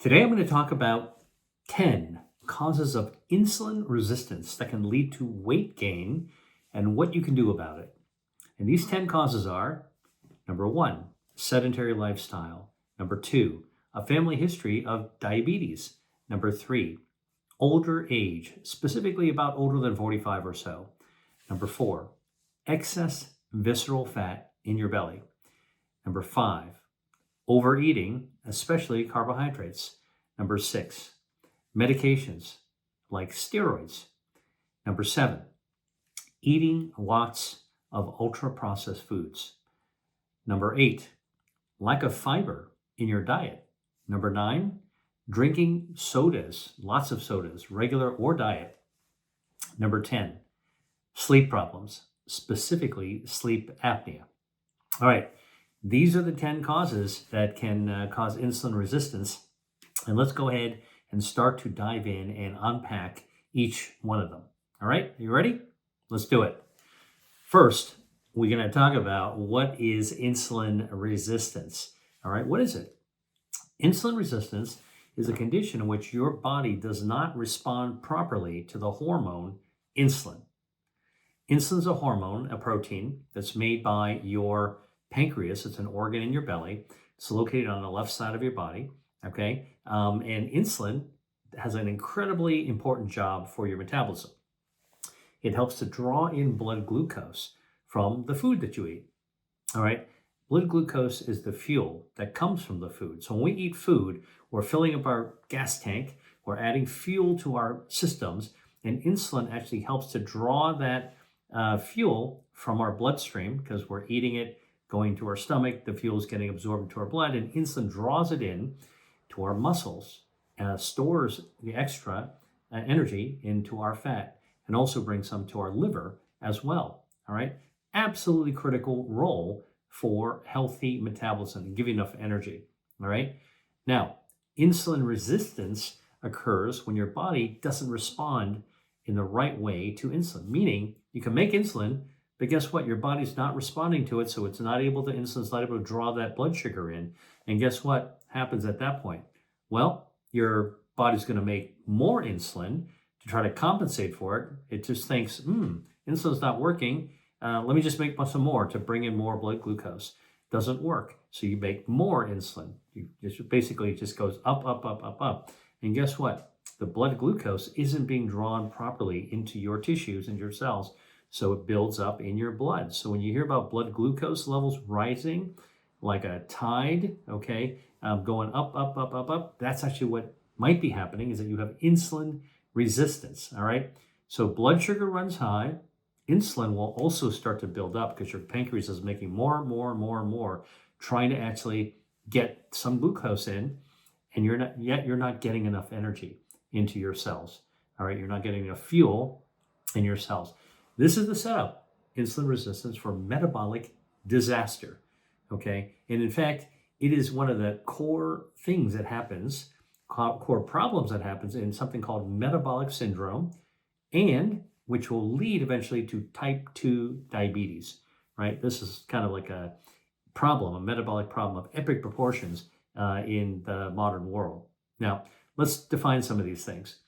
Today I'm going to talk about 10 causes of insulin resistance that can lead to weight gain and what you can do about it. And these 10 causes are: number one, sedentary lifestyle; number two, a family history of diabetes; number three, older age, specifically about older than 45 or so; number four, excess visceral fat in your belly; number five, overeating, especially carbohydrates; number six, medications like steroids; number seven, eating lots of ultra processed foods; number eight, lack of fiber in your diet; number nine, drinking sodas, lots of sodas, regular or diet; number 10, sleep problems, specifically sleep apnea. All right, these are the 10 causes that can cause insulin resistance. And let's go ahead and start to dive in and unpack each one of them. All right, are you ready? Let's do it. First, we're going to talk about what is insulin resistance. All right, what is it? Insulin resistance is a condition in which your body does not respond properly to the hormone insulin. Insulin is a hormone, a protein that's made by your pancreas. It's an organ in your belly. It's located on the left side of your body. Okay. And insulin has an incredibly important job for your metabolism. It helps to draw in blood glucose from the food that you eat. All right. Blood glucose is the fuel that comes from the food. So when we eat food, we're filling up our gas tank, we're adding fuel to our systems, and insulin actually helps to draw that fuel from our bloodstream because we're eating it, going to our stomach, the fuel is getting absorbed into our blood, and insulin draws it in to our muscles, stores the extra energy into our fat, and also brings some to our liver as well. All right, absolutely critical role for healthy metabolism and give you enough energy. All right, now insulin resistance occurs when your body doesn't respond in the right way to insulin, meaning you can make insulin, but guess what? Your body's not responding to it, so it's not able to, insulin's not able to draw that blood sugar in. And guess what happens at that point? Well, your body's going to make more insulin to try to compensate for it. It just thinks, insulin's not working. Let me just make some more to bring in more blood glucose. Doesn't work. So you make more insulin. It just goes up, up, up, up, up. And guess what? The blood glucose isn't being drawn properly into your tissues and your cells. So it builds up in your blood. So when you hear about blood glucose levels rising like a tide, okay, going up, up, up, up, up, that's actually what might be happening, is that you have insulin resistance, all right? So blood sugar runs high. Insulin will also start to build up because your pancreas is making more and more and more and more, trying to actually get some glucose in, and you're not getting enough energy into your cells, all right? You're not getting enough fuel in your cells. This is the setup, insulin resistance, for metabolic disaster, okay? And in fact, it is one of the core things that happens, core problems that happens in something called metabolic syndrome, and which will lead eventually to type 2 diabetes, right? This is kind of like a problem, a metabolic problem of epic proportions in the modern world. Now, let's define some of these things.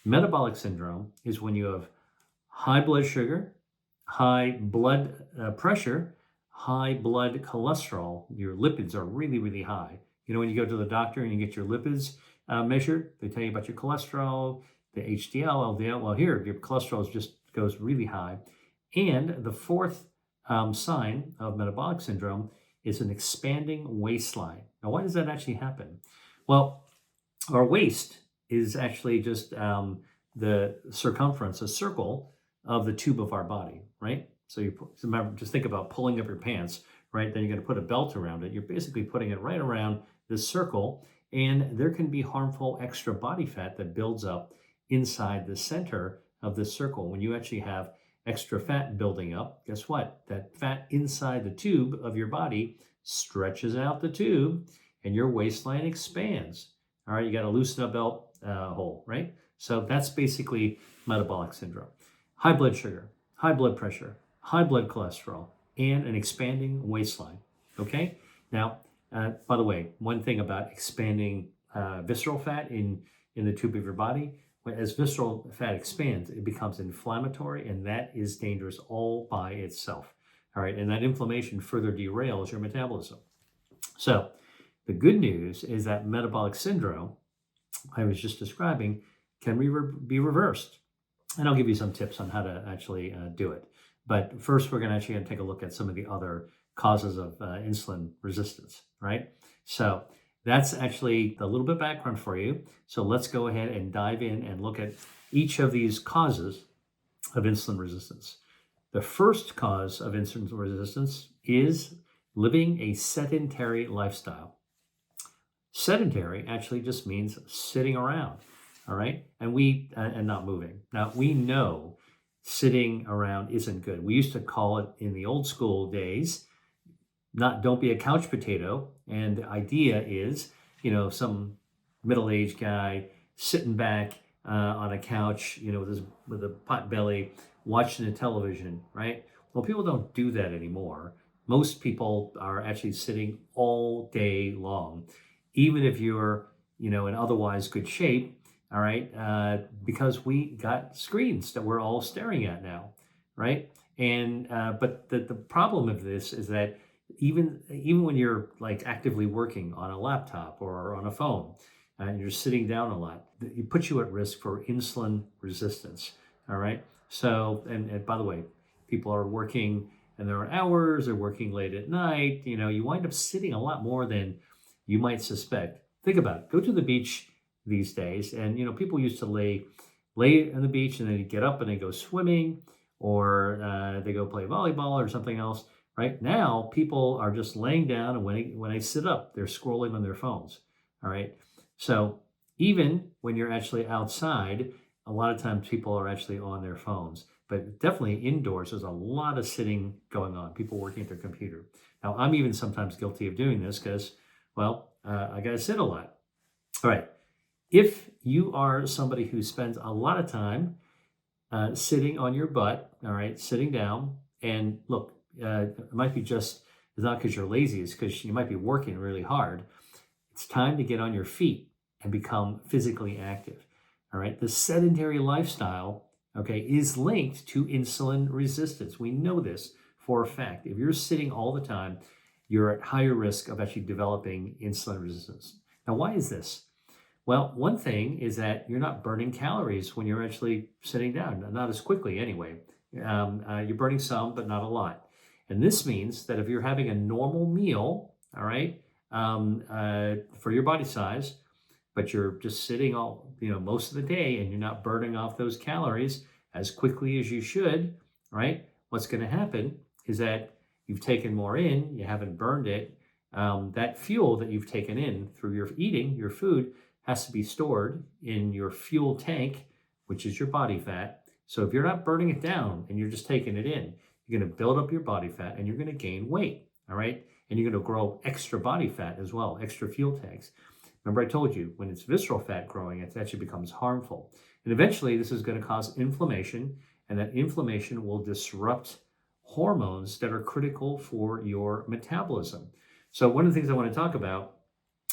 Metabolic syndrome is when you have high blood sugar, high blood pressure, high blood cholesterol. Your lipids are really, really high. You know, when you go to the doctor and you get your lipids measured, they tell you about your cholesterol, the HDL, LDL. Well, here, your cholesterol just goes really high. And the fourth sign of metabolic syndrome is an expanding waistline. Now, why does that actually happen? Well, our waist is actually just the circumference, a circle of the tube of our body, right? So remember, just think about pulling up your pants, right? Then you're going to put a belt around it. You're basically putting it right around this circle, and there can be harmful extra body fat that builds up inside the center of this circle. When you actually have extra fat building up, guess what? That fat inside the tube of your body stretches out the tube, and your waistline expands. All right, you got to loosen a belt hole, right? So that's basically metabolic syndrome. High blood sugar, high blood pressure, high blood cholesterol, and an expanding waistline, okay? Now, by the way, one thing about expanding visceral fat in the tube of your body. As visceral fat expands, it becomes inflammatory, and that is dangerous all by itself. All right, and that inflammation further derails your metabolism. So the good news is that metabolic syndrome I was just describing can be reversed. And I'll give you some tips on how to actually do it. But first, we're going to actually take a look at some of the other causes of insulin resistance, right? So that's actually a little bit background for you. So let's go ahead and dive in and look at each of these causes of insulin resistance. The first cause of insulin resistance is living a sedentary lifestyle. Sedentary actually just means sitting around, all right? And not moving. Now, we know sitting around isn't good. We used to call it in the old school days, don't be a couch potato. And the idea is, some middle-aged guy sitting back on a couch, with a pot belly, watching the television, right? Well, people don't do that anymore. Most people are actually sitting all day long, even if you're, in otherwise good shape, all right? Because we got screens that we're all staring at now, right? And but the problem of this is that even when you're like actively working on a laptop or on a phone, and you're sitting down a lot, it puts you at risk for insulin resistance. All right. So, and by the way, people are working and there are hours, they're working late at night. You wind up sitting a lot more than you might suspect. Think about it. Go to the beach these days, and people used to lay on the beach and then get up and they go swimming, or they go play volleyball or something else. Right now, people are just laying down, and when they sit up, they're scrolling on their phones. All right. So even when you're actually outside, a lot of times people are actually on their phones. But definitely indoors, there's a lot of sitting going on. People working at their computer. Now, I'm even sometimes guilty of doing this because, I got to sit a lot. All right. If you are somebody who spends a lot of time sitting on your butt, all right, sitting down, and look, it might be it's not because you're lazy, it's because you might be working really hard. It's time to get on your feet and become physically active. All right. The sedentary lifestyle, okay, is linked to insulin resistance. We know this for a fact. If you're sitting all the time, you're at higher risk of actually developing insulin resistance. Now, why is this? Well, one thing is that you're not burning calories when you're actually sitting down, not as quickly anyway. You're burning some, but not a lot. And this means that if you're having a normal meal, all right, for your body size, but you're just sitting most of the day and you're not burning off those calories as quickly as you should, right? What's going to happen is that you've taken more in, you haven't burned it. That fuel that you've taken in through your eating, your food, has to be stored in your fuel tank, which is your body fat. So if you're not burning it down and you're just taking it in, you're going to build up your body fat and you're going to gain weight, all right? And you're going to grow extra body fat as well, extra fuel tanks. Remember I told you, when it's visceral fat growing, it actually becomes harmful. And eventually this is going to cause inflammation, and that inflammation will disrupt hormones that are critical for your metabolism. So one of the things I want to talk about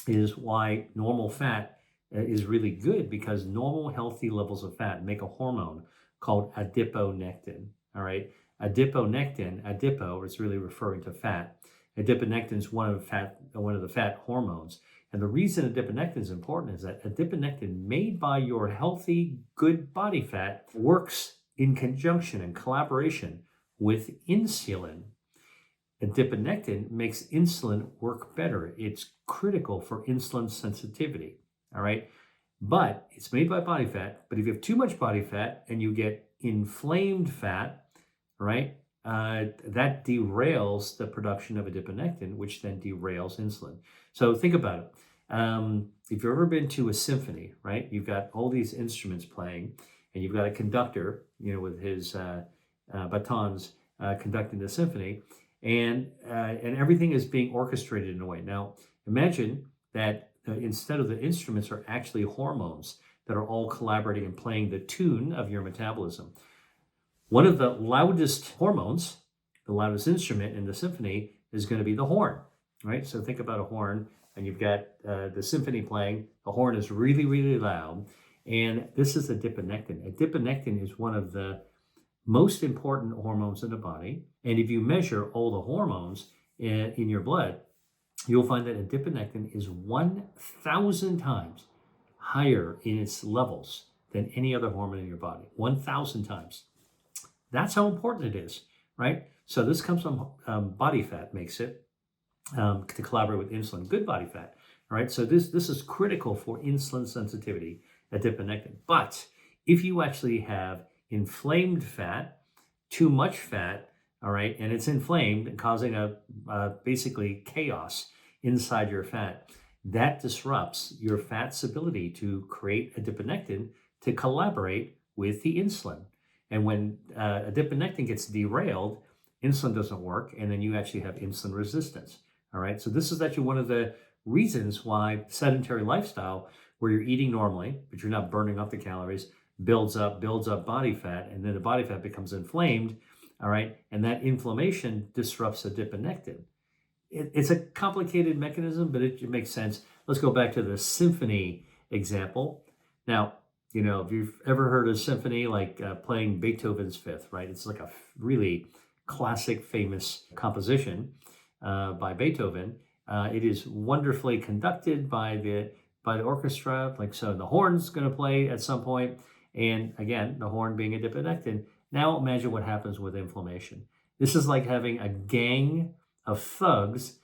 is why normal fat is really good, because normal healthy levels of fat make a hormone called adiponectin, all right? Adipo is really referring to fat. Adiponectin is one of the fat hormones. And the reason adiponectin is important is that adiponectin made by your healthy, good body fat works in conjunction and collaboration with insulin. Adiponectin makes insulin work better. It's critical for insulin sensitivity, all right? But it's made by body fat. But if you have too much body fat and you get inflamed fat, right, that derails the production of adiponectin, which then derails insulin. So think about it. If you've ever been to a symphony, right, you've got all these instruments playing, and you've got a conductor, with his batons conducting the symphony, and everything is being orchestrated in a way. Now, imagine that instead of the instruments are actually hormones that are all collaborating and playing the tune of your metabolism. One of the loudest hormones, the loudest instrument in the symphony, is going to be the horn, right? So think about a horn and you've got the symphony playing, the horn is really, really loud, and this is adiponectin. Adiponectin is one of the most important hormones in the body, and if you measure all the hormones in your blood, you'll find that adiponectin is 1,000 times higher in its levels than any other hormone in your body. 1,000 times. That's how important it is, right? So this comes from body fat, makes it to collaborate with insulin, good body fat, all right? So this is critical for insulin sensitivity, adiponectin. But if you actually have inflamed fat, too much fat, all right, and it's inflamed and causing basically chaos inside your fat, that disrupts your fat's ability to create adiponectin to collaborate with the insulin. And when adiponectin gets derailed, insulin doesn't work, and then you actually have insulin resistance. All right, so this is actually one of the reasons why sedentary lifestyle, where you're eating normally, but you're not burning up the calories, builds up body fat, and then the body fat becomes inflamed, all right, and that inflammation disrupts adiponectin. It's a complicated mechanism, but it makes sense. Let's go back to the symphony example. Now, you know, if you've ever heard a symphony, like playing Beethoven's Fifth, right? It's like a really classic, famous composition by Beethoven. It is wonderfully conducted by the orchestra. Like, so the horn's going to play at some point, and again, the horn being adiponectin. Now imagine what happens with inflammation. This is like having a gang of thugs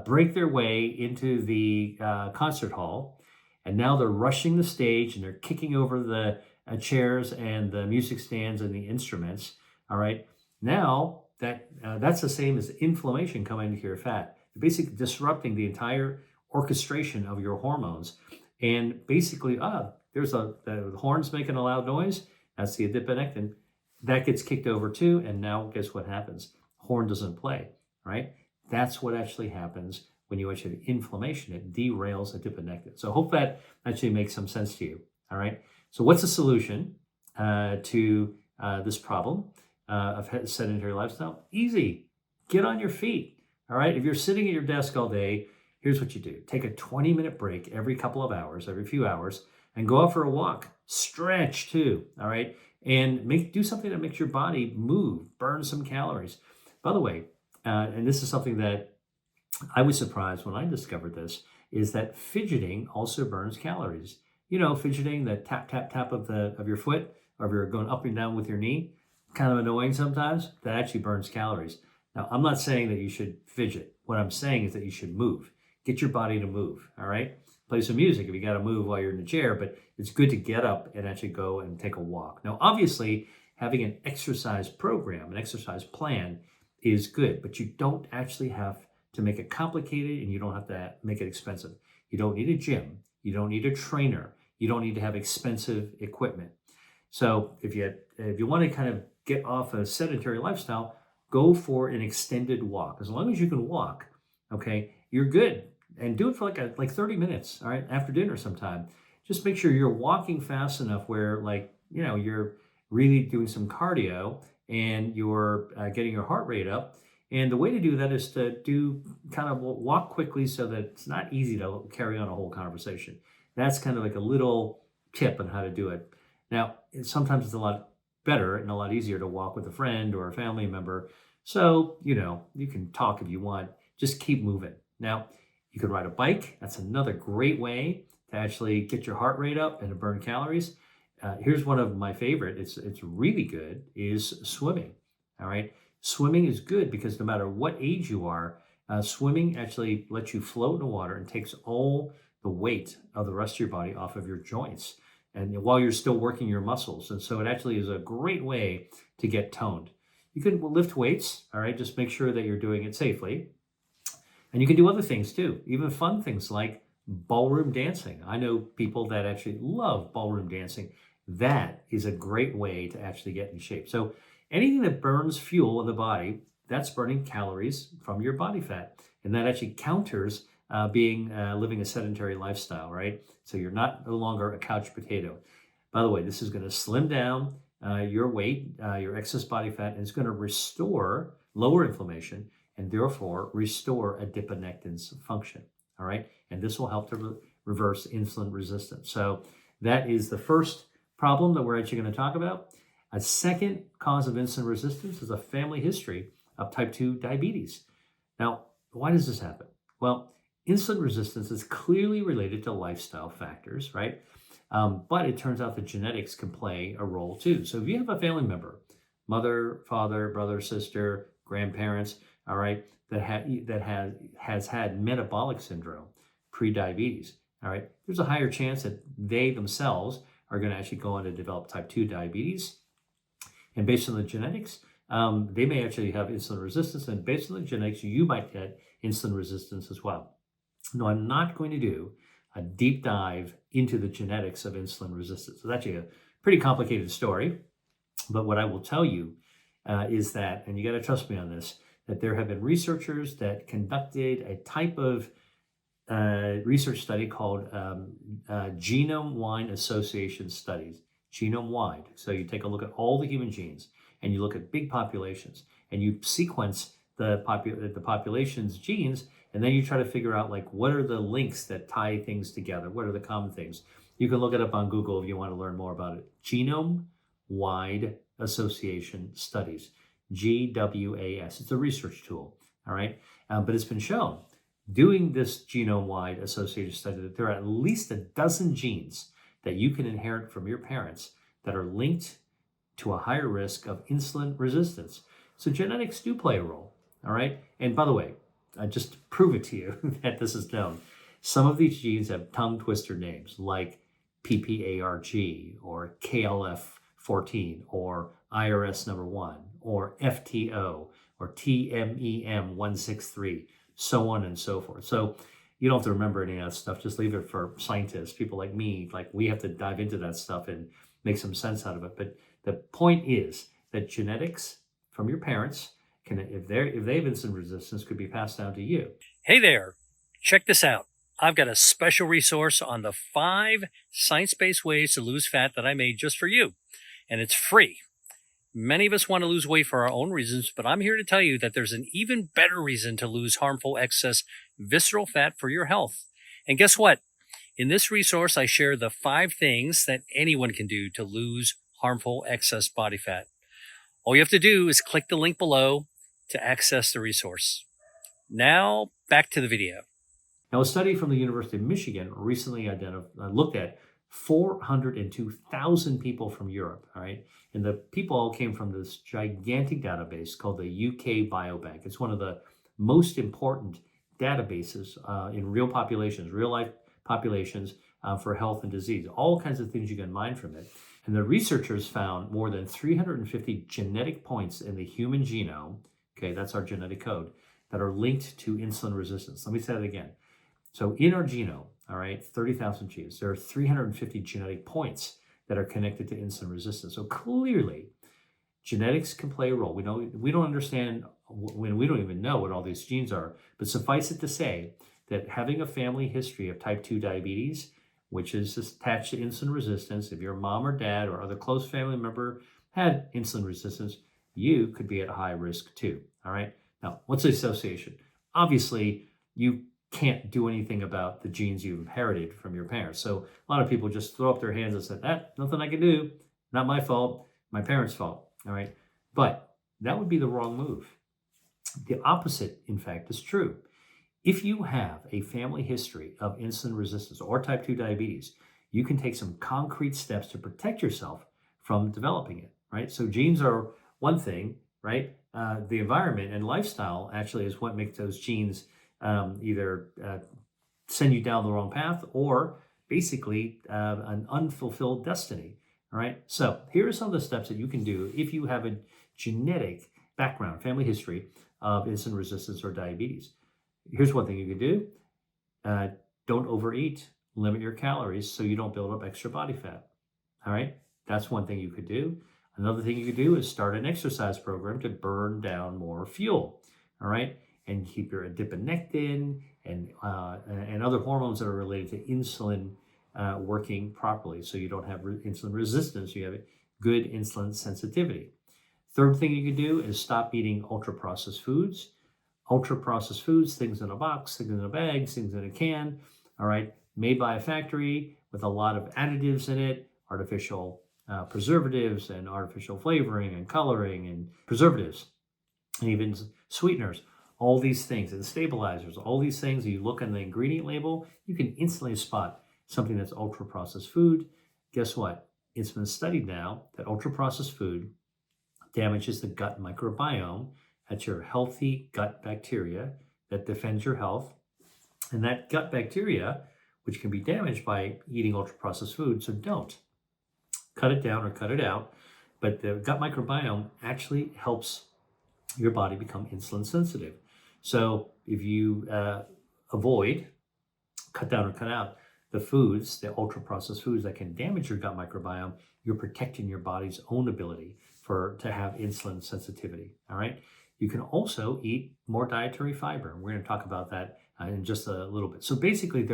break their way into the concert hall, and now they're rushing the stage and they're kicking over the chairs and the music stands and the instruments. All right, now that's the same as inflammation coming into your fat. You're basically disrupting the entire orchestration of your hormones, and basically, there's the horn's making a loud noise. That's the adiponectin. That gets kicked over too, and now guess what happens? Horn doesn't play, right? That's what actually happens when you actually have inflammation. It derails adiponectin. So I hope that actually makes some sense to you, all right? So what's the solution to this problem of sedentary lifestyle? Easy. Get on your feet, all right? If you're sitting at your desk all day, here's what you do. Take a 20-minute break every couple of hours, every few hours, and go out for a walk. Stretch too, all right? And do something that makes your body move, burn some calories. By the way, and this is something that I was surprised when I discovered this, is that fidgeting also burns calories. You know, fidgeting, the tap, tap, tap of your foot, or if you're going up and down with your knee, kind of annoying sometimes, that actually burns calories. Now, I'm not saying that you should fidget. What I'm saying is that you should move. Get your body to move, all right? Play some music if you got to move while you're in the chair, but it's good to get up and actually go and take a walk. Now, obviously, having an exercise program, an exercise plan is good, but you don't actually have to make it complicated, and you don't have to make it expensive. You don't need a gym. You don't need a trainer. You don't need to have expensive equipment. So if you want to kind of get off a sedentary lifestyle, go for an extended walk. As long as you can walk, okay, you're good. And do it for like 30 minutes, all right, after dinner sometime. Just make sure you're walking fast enough where, like, you know, you're really doing some cardio and you're getting your heart rate up. And the way to do that is to do kind of walk quickly so that it's not easy to carry on a whole conversation. That's kind of like a little tip on how to do it. Now, sometimes it's a lot better and a lot easier to walk with a friend or a family member. So, you know, you can talk if you want. Just keep moving. Now, you could ride a bike. That's another great way to actually get your heart rate up and to burn calories. Here's one of my favorite. It's really good, is swimming. All right. Swimming is good because no matter what age you are, swimming actually lets you float in the water and takes all the weight of the rest of your body off of your joints, and while you're still working your muscles. And so it actually is a great way to get toned. You can lift weights. All right. Just make sure that you're doing it safely. And you can do other things too, even fun things like ballroom dancing. I know people that actually love ballroom dancing. That is a great way to actually get in shape. So anything that burns fuel in the body, that's burning calories from your body fat. And that actually counters living a sedentary lifestyle, right? So you're no longer a couch potato. By the way, this is going to slim down your weight, your excess body fat, and it's going to lower inflammation, and therefore restore adiponectin's function. All right. And this will help to reverse insulin resistance. So that is the first problem that we're actually going to talk about. A second cause of insulin resistance is a family history of type 2 diabetes. Now, why does this happen? Well, insulin resistance is clearly related to lifestyle factors, right? But it turns out that genetics can play a role too. So if you have a family member, mother, father, brother, sister, grandparents, all right, that has had metabolic syndrome, pre-diabetes, all right, there's a higher chance that they themselves are going to actually go on to develop type 2 diabetes. And based on the genetics, they may actually have insulin resistance, and based on the genetics, you might get insulin resistance as well. No, I'm not going to do a deep dive into the genetics of insulin resistance. It's actually a pretty complicated story, but what I will tell you is that, and you got to trust me on this, that there have been researchers that conducted a type of research study called genome-wide association studies, genome-wide. So you take a look at all the human genes, and you look at big populations, and you sequence the population's genes, and then you try to figure out, like, what are the links that tie things together? What are the common things? You can look it up on Google if you want to learn more about it. Genome-wide association studies, GWAS. It's a research tool, all right? But it's been shown doing this genome-wide association study that there are at least a dozen genes that you can inherit from your parents that are linked to a higher risk of insulin resistance. So genetics do play a role, all right? And by the way, just to prove it to you that this is known, some of these genes have tongue twister names like PPARG or KLF14 or IRS number 1 or FTO or TMEM163, so on and so forth. So you don't have to remember any of that stuff. Just leave it for scientists, people like me. Like, we have to dive into that stuff and make some sense out of it. But the point is that genetics from your parents can, if they have insulin resistance, could be passed down to you. Hey there, check this out. I've got a special resource on the 5 science-based ways to lose fat that I made just for you, and it's free. Many of us want to lose weight for our own reasons, but I'm here to tell you that there's an even better reason to lose harmful excess visceral fat for your health. And guess what? In this resource, I share the 5 things that anyone can do to lose harmful excess body fat. All you have to do is click the link below to access the resource. Now, back to the video. Now, a study from the University of Michigan recently looked at 402,000 people from Europe, all right? And the people all came from this gigantic database called the UK Biobank. It's one of the most important databases in real populations, real life populations for health and disease. All kinds of things you can mine from it. And the researchers found more than 350 genetic points in the human genome, okay, that's our genetic code, that are linked to insulin resistance. Let me say that again. So in our genome, all right, 30,000 genes, there are 350 genetic points that are connected to insulin resistance. So clearly, genetics can play a role. We don't understand, when we don't even know what all these genes are, but suffice it to say that having a family history of type 2 diabetes, which is attached to insulin resistance, if your mom or dad or other close family member had insulin resistance, you could be at a high risk too, all right? Now, what's the association? Obviously, you can't do anything about the genes you've inherited from your parents. So a lot of people just throw up their hands and say, nothing I can do, not my fault, my parents' fault, all right? But that would be the wrong move. The opposite, in fact, is true. If you have a family history of insulin resistance or type 2 diabetes, you can take some concrete steps to protect yourself from developing it, right? So genes are one thing, right? The environment and lifestyle actually is what makes those genes either send you down the wrong path or basically an unfulfilled destiny, all right? So here are some of the steps that you can do if you have a genetic background, family history of insulin resistance or diabetes. Here's one thing you can do. Don't overeat. Limit your calories so you don't build up extra body fat. All right? That's one thing you could do. Another thing you could do is start an exercise program to burn down more fuel. All right? And keep your adiponectin and other hormones that are related to insulin working properly so you don't have insulin resistance. You have good insulin sensitivity. Third thing you can do is stop eating ultra-processed foods. ultra processed foods, things in a box, things in a bag, things in a can, all right, made by a factory with a lot of additives in it, artificial preservatives and artificial flavoring and coloring and preservatives and even sweeteners, all these things and stabilizers, all these things. You look on the ingredient label, you can instantly spot something that's ultra processed food. Guess what? It's been studied now that ultra processed food damages the gut microbiome. That's your healthy gut bacteria that defends your health. And that gut bacteria, which can be damaged by eating ultra processed food, so don't cut it down or cut it out. But the gut microbiome actually helps your body become insulin sensitive. So if you avoid, cut down or cut out the foods, the ultra processed foods that can damage your gut microbiome, you're protecting your body's own ability to have insulin sensitivity. All right. You can also eat more dietary fiber. We're going to talk about that in just a little bit. So basically,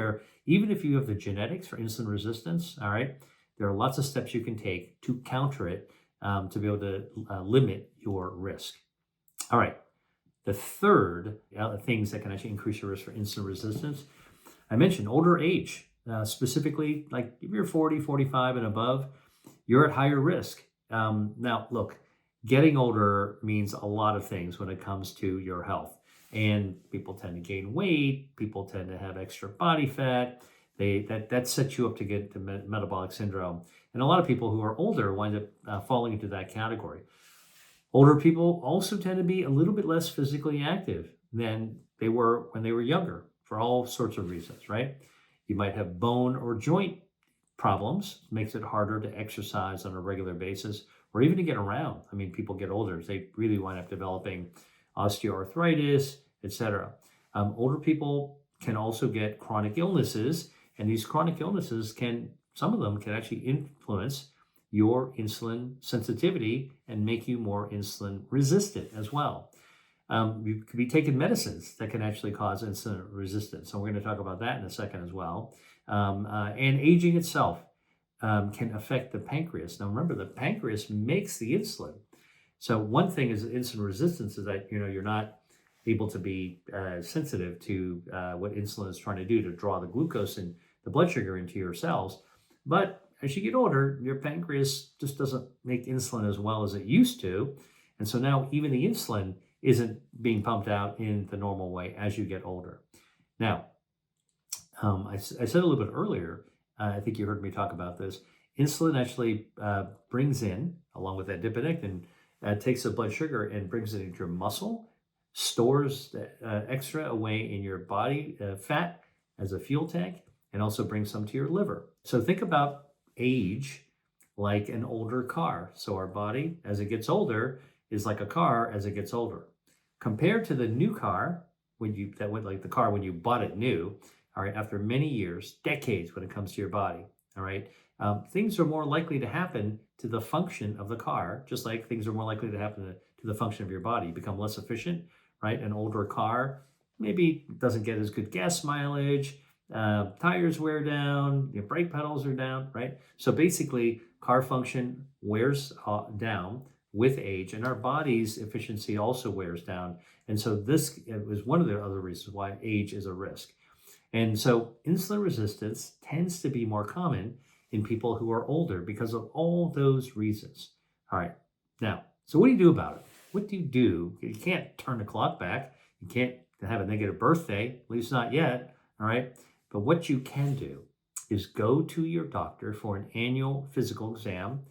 even if you have the genetics for insulin resistance, all right, there are lots of steps you can take to counter it to be able to limit your risk. All right. The third things that can actually increase your risk for insulin resistance, I mentioned older age, specifically like if you're 40, 45 and above, you're at higher risk. Now, look, getting older means a lot of things when it comes to your health. And people tend to gain weight. People tend to have extra body fat. That sets you up to get the metabolic syndrome. And a lot of people who are older wind up falling into that category. Older people also tend to be a little bit less physically active than they were when they were younger for all sorts of reasons, right? You might have bone or joint problems, makes it harder to exercise on a regular basis or even to get around. I mean, people get older, they really wind up developing osteoarthritis, etc. Older people can also get chronic illnesses, and these chronic illnesses some of them can actually influence your insulin sensitivity and make you more insulin resistant as well. You could be taking medicines that can actually cause insulin resistance. So we're going to talk about that in a second as well. And aging itself can affect the pancreas. Now remember, the pancreas makes the insulin. So one thing is insulin resistance is that you're not able to be sensitive to what insulin is trying to do to draw the glucose and the blood sugar into your cells. But as you get older, your pancreas just doesn't make insulin as well as it used to. And so now even the insulin isn't being pumped out in the normal way as you get older. Now, I said a little bit earlier, I think you heard me talk about this, insulin actually brings in, along with adiponectin, takes the blood sugar and brings it into your muscle, stores the extra away in your body fat as a fuel tank, and also brings some to your liver. So think about age like an older car. So our body, as it gets older, is like a car as it gets older. Compared to the new car, when you bought it new, all right, after many years, decades when it comes to your body, all right, things are more likely to happen to the function of the car, just like things are more likely to happen to the function of your body. You become less efficient, right? An older car maybe doesn't get as good gas mileage, tires wear down, your brake pedals are down, right? So basically, car function wears down with age, and our body's efficiency also wears down. And so this is one of the other reasons why age is a risk. And so insulin resistance tends to be more common in people who are older because of all those reasons. All right. Now, so what do you do about it? What do you do? You can't turn the clock back. You can't have a negative birthday, at least not yet. All right. But what you can do is go to your doctor for an annual physical exam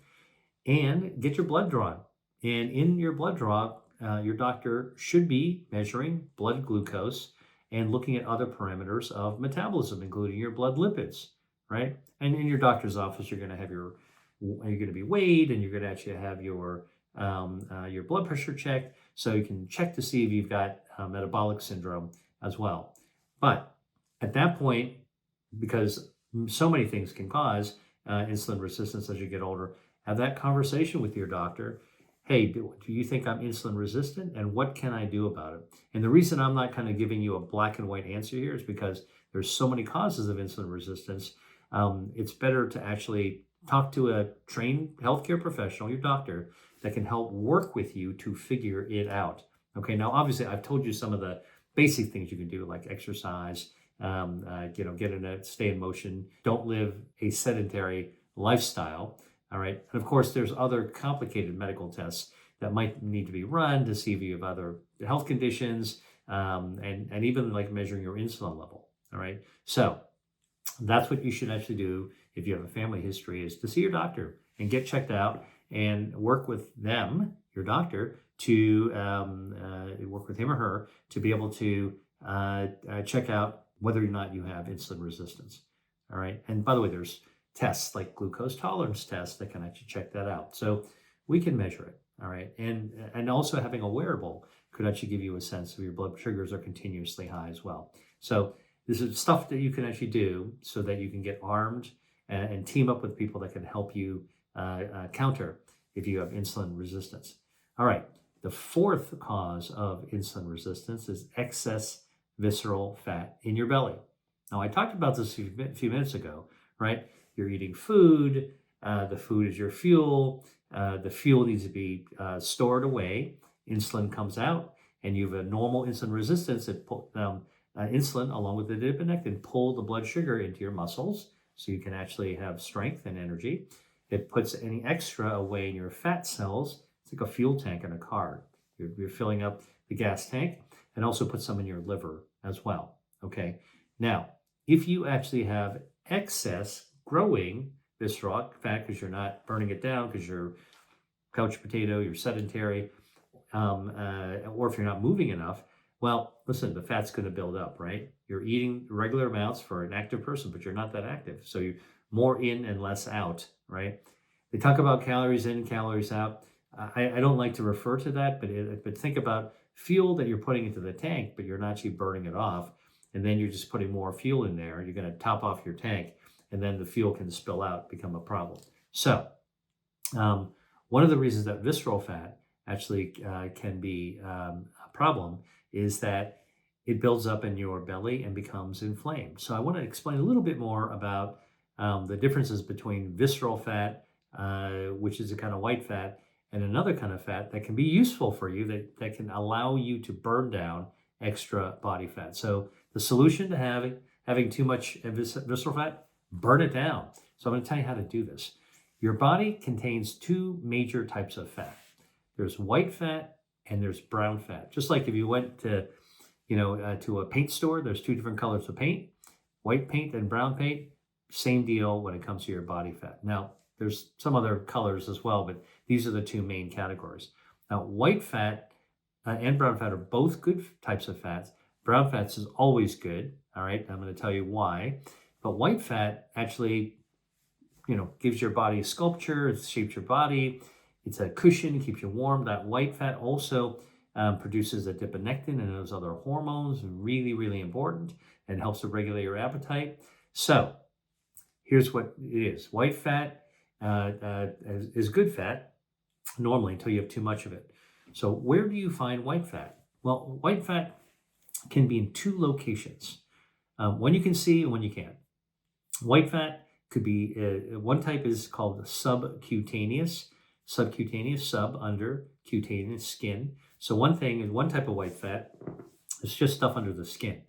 and get your blood drawn. And in your blood draw, your doctor should be measuring blood glucose and looking at other parameters of metabolism, including your blood lipids, right? And in your doctor's office, you're going to be weighed, and you're going to actually have your blood pressure checked, so you can check to see if you've got metabolic syndrome as well. But at that point, because so many things can cause insulin resistance as you get older, have that conversation with your doctor. Hey, do you think I'm insulin resistant, and what can I do about it? And the reason I'm not kind of giving you a black and white answer here is because there's so many causes of insulin resistance. It's better to actually talk to a trained healthcare professional, your doctor, that can help work with you to figure it out. Okay, now obviously I've told you some of the basic things you can do like exercise, stay in motion. Don't live a sedentary lifestyle. All right. And of course, there's other complicated medical tests that might need to be run to see if you have other health conditions, and even like measuring your insulin level. All right. So that's what you should actually do if you have a family history, is to see your doctor and get checked out and work with them, your doctor, to work with him or her to be able to check out whether or not you have insulin resistance. All right. And by the way, there's tests like glucose tolerance tests that can actually check that out. So we can measure it. All right. And also having a wearable could actually give you a sense if your blood sugars are continuously high as well. So this is stuff that you can actually do so that you can get armed and team up with people that can help you counter if you have insulin resistance. All right. The fourth cause of insulin resistance is excess visceral fat in your belly. Now, I talked about this a few minutes ago, right? You're eating food. The food is your fuel. The fuel needs to be stored away. Insulin comes out, and you have a normal insulin resistance. Insulin, along with the adiponectin, pull the blood sugar into your muscles so you can actually have strength and energy. It puts any extra away in your fat cells. It's like a fuel tank in a car. You're filling up the gas tank, and also put some in your liver as well. Okay. Now, if you actually have excess growing visceral fat because you're not burning it down because you're couch potato, you're sedentary, or if you're not moving enough, well, listen, the fat's going to build up, right? You're eating regular amounts for an active person, but you're not that active. So you're more in and less out, right? They talk about calories in, calories out. I don't like to refer to that, but think about fuel that you're putting into the tank, but you're not actually burning it off. And then you're just putting more fuel in there. You're going to top off your tank, and then the fuel can spill out, become a problem. So one of the reasons that visceral fat actually can be a problem is that it builds up in your belly and becomes inflamed. So I want to explain a little bit more about the differences between visceral fat, which is a kind of white fat, and another kind of fat that can be useful for you, that can allow you to burn down extra body fat. So the solution to having too much visceral fat, burn it down. So I'm going to tell you how to do this. Your body contains two major types of fat. There's white fat and there's brown fat. Just like if you went to a paint store, there's two different colors of paint, white paint and brown paint. Same deal when it comes to your body fat. Now, there's some other colors as well, but these are the two main categories. Now, white fat and brown fat are both good types of fats. Brown fats is always good. All right, I'm going to tell you why. But white fat actually, gives your body a sculpture. It shapes your body. It's a cushion, keeps you warm. That white fat also produces adiponectin and those other hormones, really, really important, and helps to regulate your appetite. So here's what it is. White fat is good fat normally until you have too much of it. So where do you find white fat? Well, white fat can be in two locations. One you can see and one you can't. White fat could be, one type is called subcutaneous, under cutaneous skin. So one type of white fat is just stuff under the skin.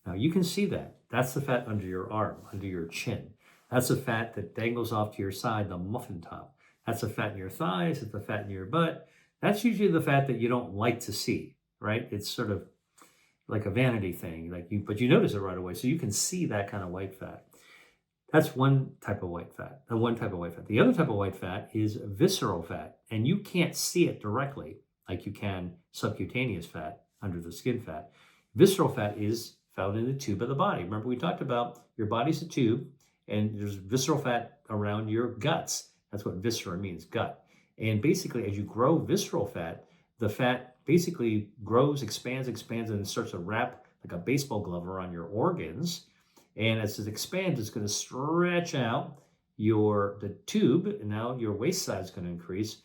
Now you can see that. That's the fat under your arm, under your chin. That's the fat that dangles off to your side, the muffin top. That's the fat in your thighs. It's the fat in your butt. That's usually the fat that you don't like to see, right? It's sort of like a vanity thing, but you notice it right away. So you can see that kind of white fat. That's one type of white fat. The other type of white fat is visceral fat, and you can't see it directly like you can subcutaneous fat, under the skin fat. Visceral fat is found in the tube of the body. Remember, we talked about your body's a tube, and there's visceral fat around your guts. That's what viscera means, gut. And basically, as you grow visceral fat, the fat basically grows, expands, and it starts to wrap like a baseball glove around your organs. And as it expands, it's going to stretch out the tube, and now your waist size is going to increase.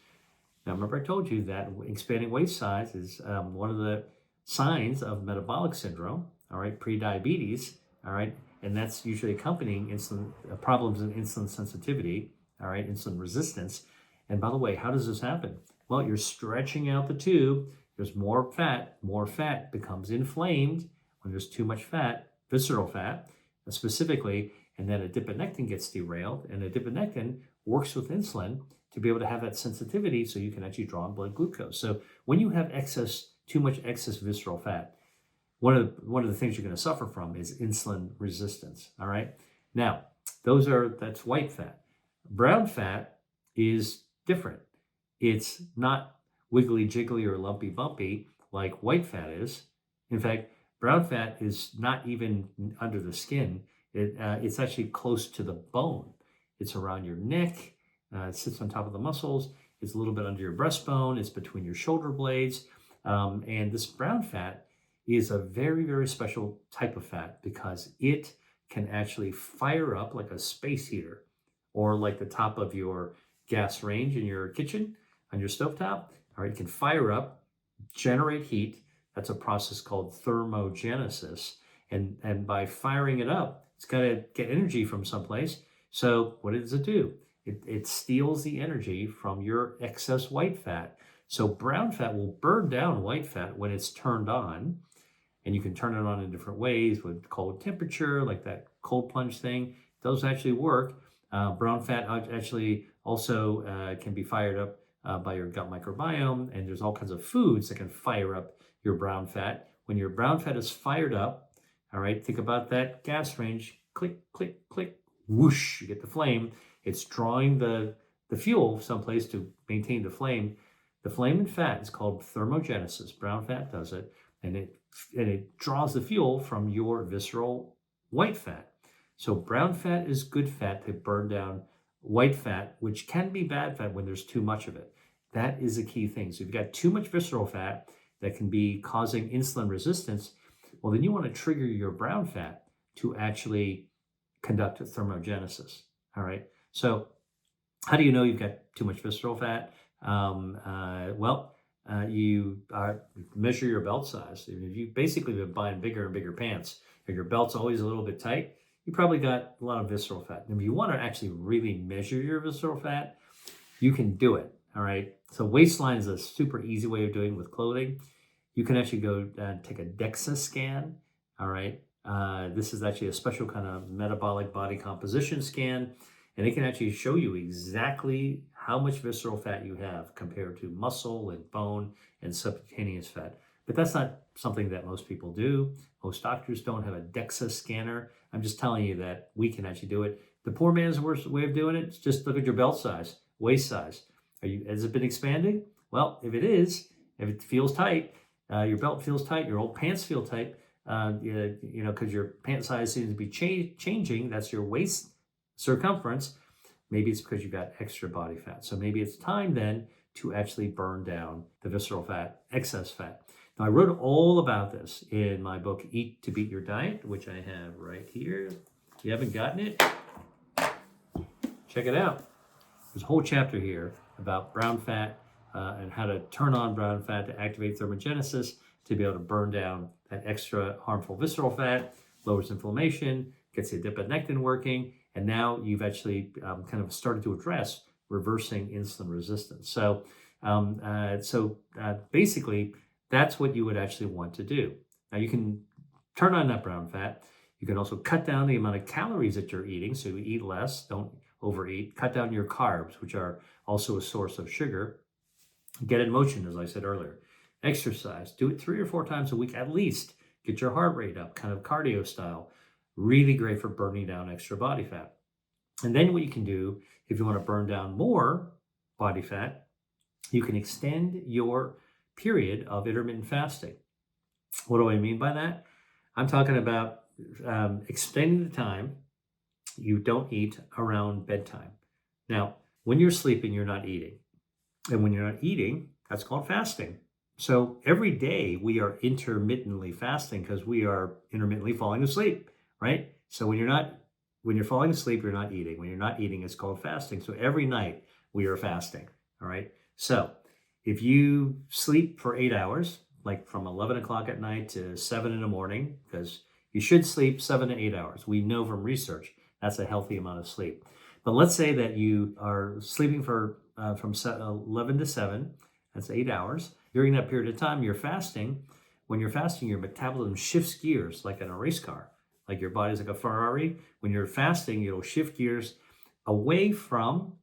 Now, remember I told you that expanding waist size is one of the signs of metabolic syndrome, all right, pre-diabetes, all right, and that's usually accompanying insulin problems in insulin sensitivity, all right, insulin resistance. And by the way, how does this happen? Well, you're stretching out the tube, There's more fat becomes inflamed when there's too much fat, visceral fat specifically, and then adiponectin gets derailed, and adiponectin works with insulin to be able to have that sensitivity so you can actually draw on blood glucose. So when you have too much excess visceral fat, one of the things you're going to suffer from is insulin resistance. All right. Now, that's white fat. Brown fat is different. It's not wiggly jiggly or lumpy bumpy like white fat is. In fact, brown fat is not even under the skin. It's actually close to the bone. It's around your neck. It sits on top of the muscles. It's a little bit under your breastbone. It's between your shoulder blades. And this brown fat is a very, very special type of fat because it can actually fire up like a space heater or like the top of your gas range in your kitchen on your stovetop. All right, it can fire up, generate heat. That's a process called thermogenesis. And by firing it up, it's got to get energy from someplace. So what does it do? It steals the energy from your excess white fat. So brown fat will burn down white fat when it's turned on. And you can turn it on in different ways with cold temperature, like that cold plunge thing. Those actually work. Brown fat actually also can be fired up by your gut microbiome. And there's all kinds of foods that can fire up your brown fat. When your brown fat is fired up, all right, think about that gas range. Click, click, click, whoosh, you get the flame. It's drawing the fuel someplace to maintain the flame. The flame in fat is called thermogenesis. Brown fat does it. And it draws the fuel from your visceral white fat. So brown fat is good fat to burn down white fat, which can be bad fat when there's too much of it. That is a key thing. So if you've got too much visceral fat that can be causing insulin resistance, well, then you want to trigger your brown fat to actually conduct thermogenesis. All right. So how do you know you've got too much visceral fat? You measure your belt size. If you basically been buying bigger and bigger pants, and your belt's always a little bit tight, you probably got a lot of visceral fat. And if you want to actually really measure your visceral fat, you can do it. All right. So waistline is a super easy way of doing it with clothing. You can actually go take a DEXA scan. All right. This is actually a special kind of metabolic body composition scan, and it can actually show you exactly how much visceral fat you have compared to muscle and bone and subcutaneous fat. But that's not something that most people do. Most doctors don't have a DEXA scanner. I'm just telling you that we can actually do it. The poor man's worst way of doing it is just look at your belt size, waist size. Has it been expanding? Well, if it feels tight, your belt feels tight, your old pants feel tight, because your pant size seems to be changing. That's your waist circumference. Maybe it's because you've got extra body fat. So maybe it's time then to actually burn down the visceral fat, excess fat. Now, I wrote all about this in my book, Eat to Beat Your Diet, which I have right here. If you haven't gotten it, check it out. There's a whole chapter here about brown fat and how to turn on brown fat to activate thermogenesis to be able to burn down that extra harmful visceral fat, lowers inflammation, gets the adiponectin working, and now you've actually kind of started to address reversing insulin resistance. So basically, that's what you would actually want to do. Now you can turn on that brown fat. You can also cut down the amount of calories that you're eating. So you eat less, don't overeat. Cut down your carbs, which are also a source of sugar. Get in motion, as I said earlier. Exercise. Do it 3 or 4 times a week at least. Get your heart rate up, kind of cardio style. Really great for burning down extra body fat. And then what you can do, if you want to burn down more body fat, you can extend your period of intermittent fasting. What do I mean by that? I'm talking about extending the time you don't eat around bedtime. Now, when you're sleeping, you're not eating. And when you're not eating, that's called fasting. So every day we are intermittently fasting because we are intermittently falling asleep, right? So when you're falling asleep, you're not eating. When you're not eating, it's called fasting. So every night we are fasting, all right? So if you sleep for 8 hours, like from 11 o'clock at night to 7 in the morning, because you should sleep 7 to 8 hours. We know from research that's a healthy amount of sleep. But let's say that you are sleeping from 11 to 7, That's 8 hours. During that period of time, you're fasting. When you're fasting, your metabolism shifts gears like in a race car. Like your body's like a Ferrari. When you're fasting, it'll shift gears away from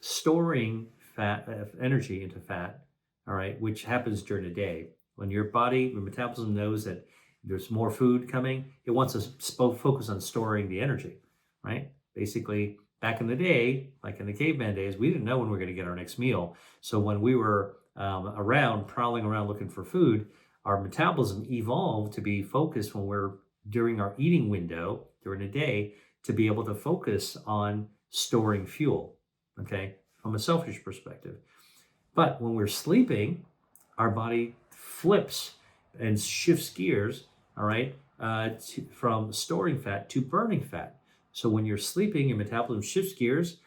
storing fat, energy into fat, all right, which happens during the day. When your metabolism knows that there's more food coming, it wants to focus on storing the energy, right? Basically, back in the day, like in the caveman days, we didn't know when we were going to get our next meal. So when we were prowling around looking for food, our metabolism evolved to be focused when we're during our eating window during the day to be able to focus on storing fuel, okay, from a selfish perspective. But when we're sleeping, our body flips and shifts gears, all right, from storing fat to burning fat. So when you're sleeping, your metabolism shifts gears,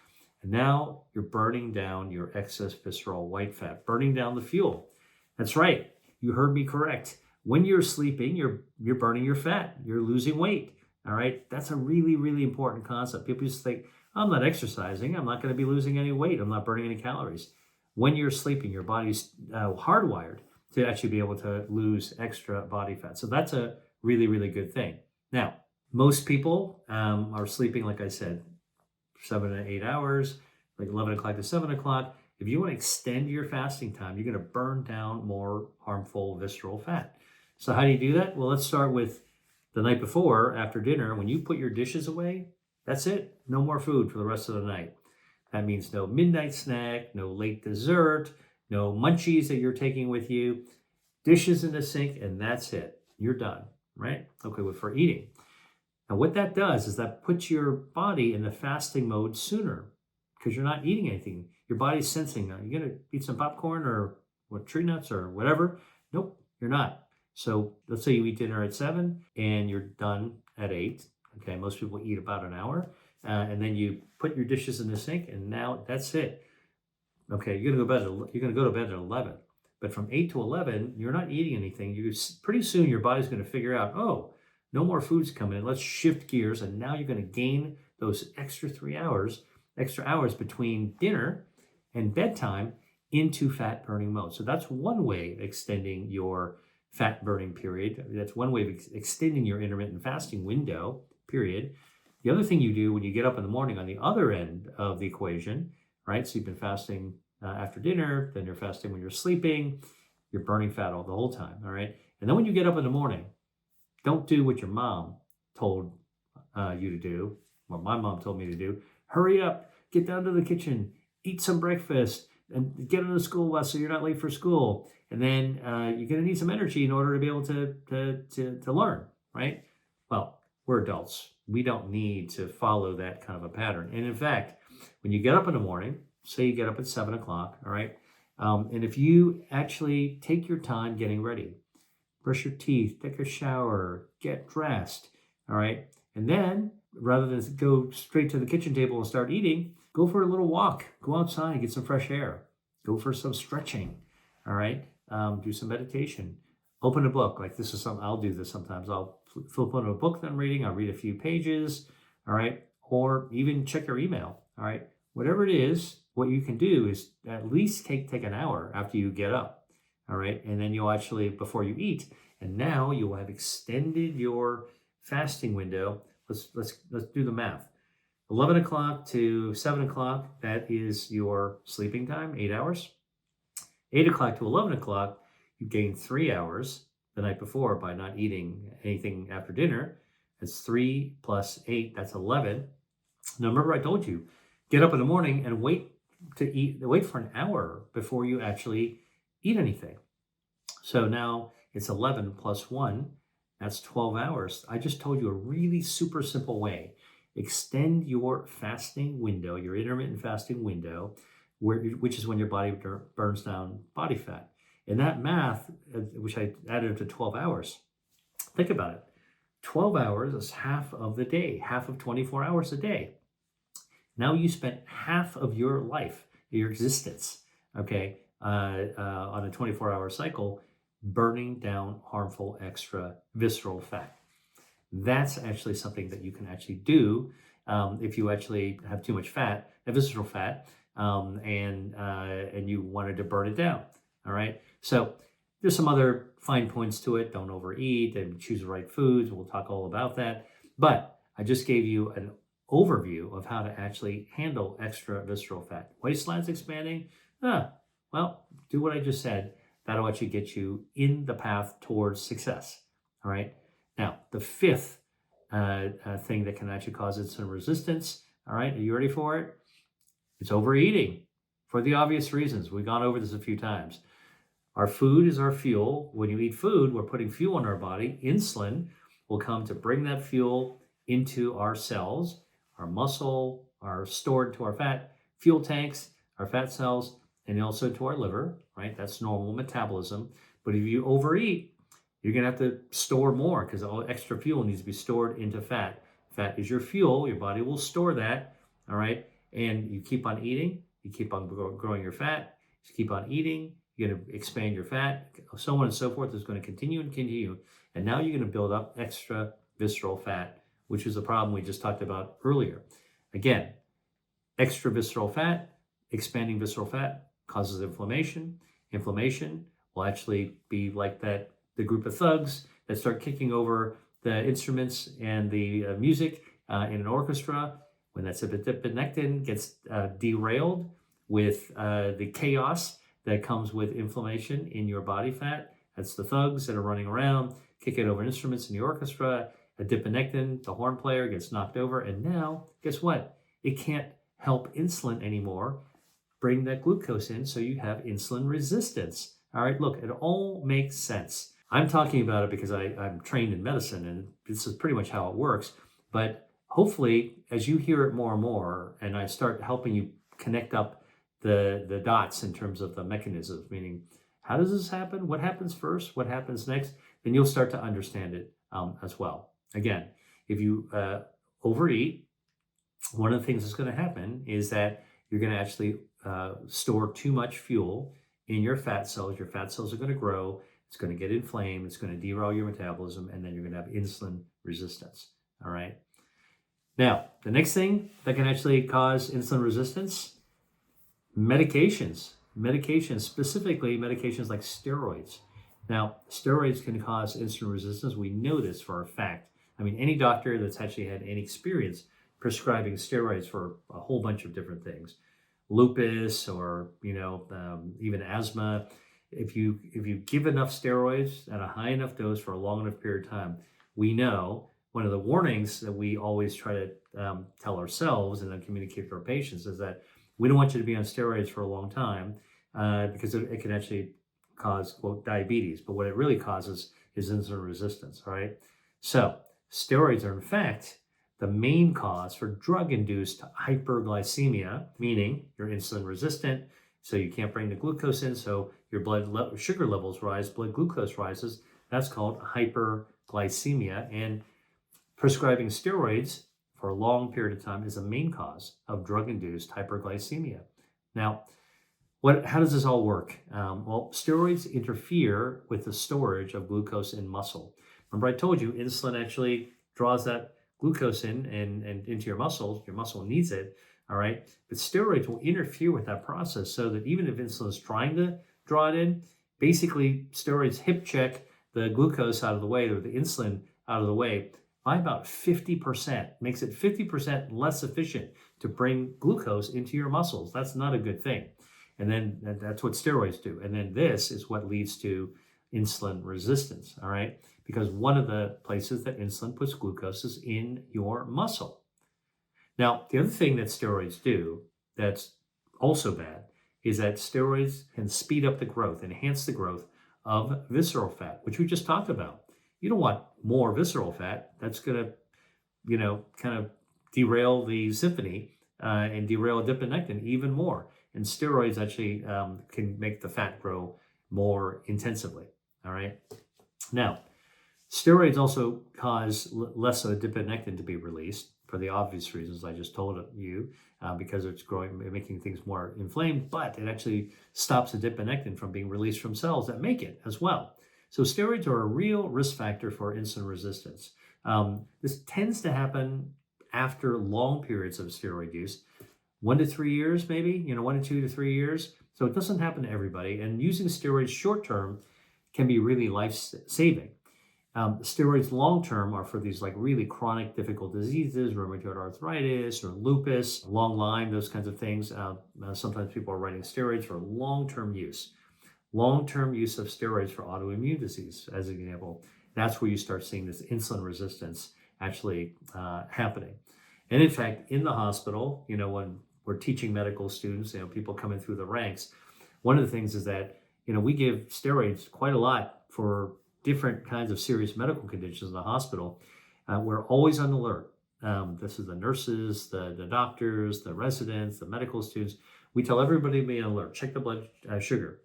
and now you're burning down your excess visceral white fat, burning down the fuel. That's right. You heard me correct. When you're sleeping, you're burning your fat. You're losing weight. All right. That's a really, really important concept. People just think, I'm not exercising. I'm not going to be losing any weight. I'm not burning any calories. When you're sleeping, your body's hardwired to actually be able to lose extra body fat. So that's a really, really good thing. Now, most people are sleeping, like I said, 7 to 8 hours, like 11 o'clock to 7 o'clock. If you want to extend your fasting time, you're going to burn down more harmful visceral fat. So how do you do that? Well, let's start with the night before, after dinner. When you put your dishes away, that's it. No more food for the rest of the night. That means no midnight snack, no late dessert, no munchies that you're taking with you. Dishes in the sink, and that's it. You're done, right? Okay, well, for eating. Now, what that does is that puts your body in the fasting mode sooner because you're not eating anything. Your body's sensing, are you going to eat some popcorn or tree nuts or whatever? Nope, you're not. So let's say you eat dinner at 7 and you're done at 8. Okay, most people eat about an hour. And then you put your dishes in the sink, and now that's it. Okay, you're gonna go to bed at 11. But from 8 to 11, you're not eating anything. Pretty soon your body's going to figure out, oh, no more food's coming in. Let's shift gears, and now you're going to gain those extra hours between dinner and bedtime into fat burning mode. So that's one way of extending your fat burning period. That's one way of extending your intermittent fasting window period. The other thing you do when you get up in the morning on the other end of the equation, right? So you've been fasting after dinner, then you're fasting when you're sleeping, you're burning fat the whole time, all right? And then when you get up in the morning, don't do what your mom told you to do, what my mom told me to do. Hurry up, get down to the kitchen, eat some breakfast, and get on the school bus so you're not late for school. And then you're going to need some energy in order to be able to learn, right? Well, we're adults. We don't need to follow that kind of a pattern. And in fact, when you get up in the morning, say you get up at 7 o'clock, all right? And if you actually take your time getting ready, brush your teeth, take a shower, get dressed, all right? And then rather than go straight to the kitchen table and start eating, go for a little walk, go outside, get some fresh air, go for some stretching, all right? Do some meditation, open a book. Like this is something, I'll do this sometimes. I'll flip on a book that I'm reading, I'll read a few pages, all right? Or even check your email, all right? Whatever it is, what you can do is at least take an hour after you get up, all right? And then you'll actually, before you eat, and now you will have extended your fasting window. Let's do the math. 11 o'clock to 7 o'clock, that is your sleeping time, 8 hours. 8 o'clock to 11 o'clock, you gain 3 hours the night before by not eating anything after dinner. That's 3 plus 8, that's 11. Now remember I told you, get up in the morning and wait for an hour before you actually eat anything. So now it's 11 plus 1, that's 12 hours. I just told you a really super simple way. Extend your fasting window, your intermittent fasting window, which is when your body burns down body fat. And that math, which I added up to 12 hours, think about it. 12 hours is half of the day, half of 24 hours a day. Now you spent half of your life, your existence, okay, on a 24-hour cycle, burning down harmful extra visceral fat. That's actually something that you can actually do if you actually have too much fat, visceral fat, and you wanted to burn it down. All right. So there's some other fine points to it. Don't overeat and choose the right foods. We'll talk all about that. But I just gave you an overview of how to actually handle extra visceral fat. Waistline's expanding. Well, do what I just said. That'll actually get you in the path towards success. All right. Now, the fifth thing that can actually cause insulin resistance. All right. Are you ready for it? It's overeating for the obvious reasons. We've gone over this a few times. Our food is our fuel. When you eat food, we're putting fuel in our body. Insulin will come to bring that fuel into our cells, our muscle, our stored to our fat fuel tanks, our fat cells, and also to our liver, right? That's normal metabolism. But if you overeat, you're going to have to store more because all extra fuel needs to be stored into fat. Fat is your fuel. Your body will store that, all right? And you keep on eating. You keep on growing your fat. You keep on eating. You're going to expand your fat, so on and so forth. It's going to continue and continue. And now you're going to build up extra visceral fat, which is a problem we just talked about earlier. Again, extra visceral fat, expanding visceral fat causes inflammation. Inflammation will actually be like the group of thugs that start kicking over the instruments and the music in an orchestra. When that epinephrine gets derailed with the chaos that comes with inflammation in your body fat. That's the thugs that are running around, kicking over instruments in the orchestra. Adiponectin, the horn player, gets knocked over. And now, guess what? It can't help insulin anymore. Bring that glucose in so you have insulin resistance. All right, look, it all makes sense. I'm talking about it because I'm trained in medicine, and this is pretty much how it works. But hopefully, as you hear it more and more, and I start helping you connect up the dots in terms of the mechanisms, meaning how does this happen? What happens first? What happens next? Then you'll start to understand it as well. Again, if you overeat, one of the things that's going to happen is that you're going to actually store too much fuel in your fat cells. Your fat cells are going to grow. It's going to get inflamed. It's going to derail your metabolism, and then you're going to have insulin resistance. All right. Now, the next thing that can actually cause insulin resistance, medications, specifically medications like steroids. Now, steroids can cause insulin resistance. We know this for a fact. I mean, any doctor that's actually had any experience prescribing steroids for a whole bunch of different things, lupus or, even asthma, if you give enough steroids at a high enough dose for a long enough period of time, we know one of the warnings that we always try to tell ourselves and then communicate to our patients is that we don't want you to be on steroids for a long time because it can actually cause, quote, diabetes. But what it really causes is insulin resistance, all right? So steroids are, in fact, the main cause for drug-induced hyperglycemia, meaning you're insulin resistant, so you can't bring the glucose in, so your blood sugar levels rise, blood glucose rises. That's called hyperglycemia. And prescribing steroids for a long period of time is a main cause of drug-induced hyperglycemia. Now, how does this all work? Well, steroids interfere with the storage of glucose in muscle. Remember I told you insulin actually draws that glucose in and into your muscles. Your muscle needs it, all right? But steroids will interfere with that process so that even if insulin is trying to draw it in, basically steroids hip check the glucose out of the way or the insulin out of the way by about 50%, makes it 50% less efficient to bring glucose into your muscles. That's not a good thing. And then that's what steroids do. And then this is what leads to insulin resistance, all right? Because one of the places that insulin puts glucose is in your muscle. Now, the other thing that steroids do that's also bad is that steroids can speed up the growth, enhance the growth of visceral fat, which we just talked about. You don't want more visceral fat. That's going to, kind of derail the symphony and derail adiponectin even more. And steroids actually can make the fat grow more intensively. All right. Now, steroids also cause less adiponectin to be released for the obvious reasons I just told you, because it's growing, making things more inflamed. But it actually stops adiponectin from being released from cells that make it as well. So steroids are a real risk factor for insulin resistance. This tends to happen after long periods of steroid use, 1 to 3 years, maybe, 1 to 2 to 3 years. So it doesn't happen to everybody. And using steroids short term can be really life-saving. Steroids long-term are for these like really chronic, difficult diseases, rheumatoid arthritis or lupus, long Lyme, those kinds of things. Sometimes people are writing steroids for long-term use. Long-term use of steroids for autoimmune disease, as an example, that's where you start seeing this insulin resistance actually happening. And in fact, in the hospital, when we're teaching medical students, people coming through the ranks, one of the things is that, we give steroids quite a lot for different kinds of serious medical conditions in the hospital. We're always on alert. This is the nurses, the doctors, the residents, the medical students. We tell everybody to be on alert. Check the blood sugar.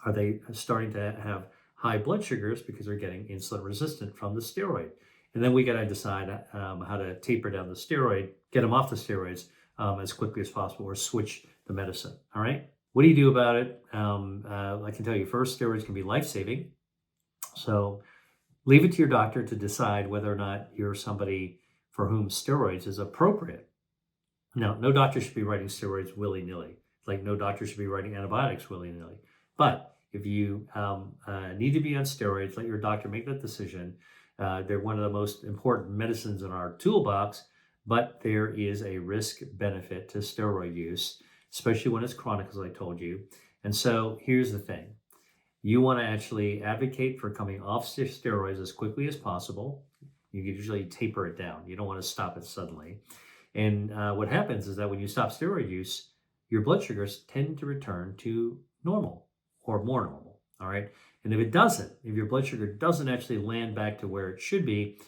Are they starting to have high blood sugars because they're getting insulin resistant from the steroid? And then we got to decide how to taper down the steroid, get them off the steroids as quickly as possible, or switch the medicine. All right. What do you do about it? I can tell you first, steroids can be life-saving. So leave it to your doctor to decide whether or not you're somebody for whom steroids is appropriate. Now, no doctor should be writing steroids willy-nilly, like no doctor should be writing antibiotics willy-nilly. But if you need to be on steroids, let your doctor make that decision. They're one of the most important medicines in our toolbox, but there is a risk-benefit to steroid use, especially when it's chronic, as I told you. And so here's the thing. You want to actually advocate for coming off steroids as quickly as possible. You can usually taper it down. You don't want to stop it suddenly. And what happens is that when you stop steroid use, your blood sugars tend to return to normal or more normal, all right? And if your blood sugar doesn't actually land back to where it should be,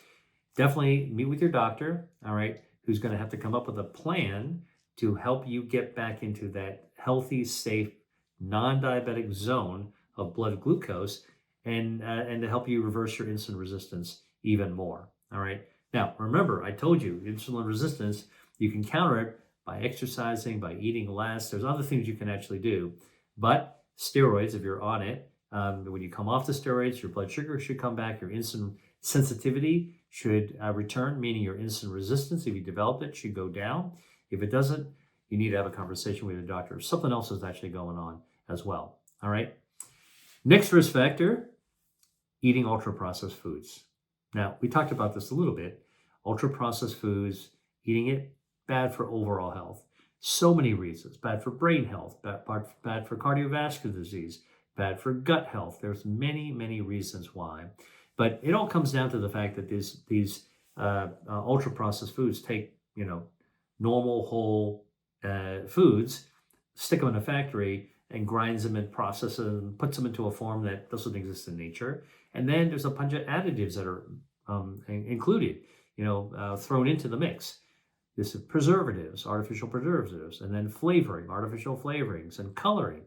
definitely meet with your doctor, all right, who's going to have to come up with a plan to help you get back into that healthy, safe, non-diabetic zone of blood glucose and to help you reverse your insulin resistance even more, all right? Now, remember, I told you, insulin resistance, you can counter it by exercising, by eating less. There's other things you can actually do. But steroids, if you're on it, when you come off the steroids, your blood sugar should come back, your insulin sensitivity should return, meaning your insulin resistance, if you develop it, should go down. If it doesn't, you need to have a conversation with your doctor. Something else is actually going on as well, all right? Next risk factor, eating ultra-processed foods. Now, we talked about this a little bit. Ultra-processed foods, eating it, bad for overall health. So many reasons. Bad for brain health, bad for cardiovascular disease, bad for gut health. There's many, many reasons why. But it all comes down to the fact that these ultra-processed foods take, normal whole foods, stick them in a factory, and grinds them and processes them and puts them into a form that doesn't exist in nature. And then there's a bunch of additives that are included, thrown into the mix. This is preservatives, artificial preservatives, and then flavoring, artificial flavorings, and coloring.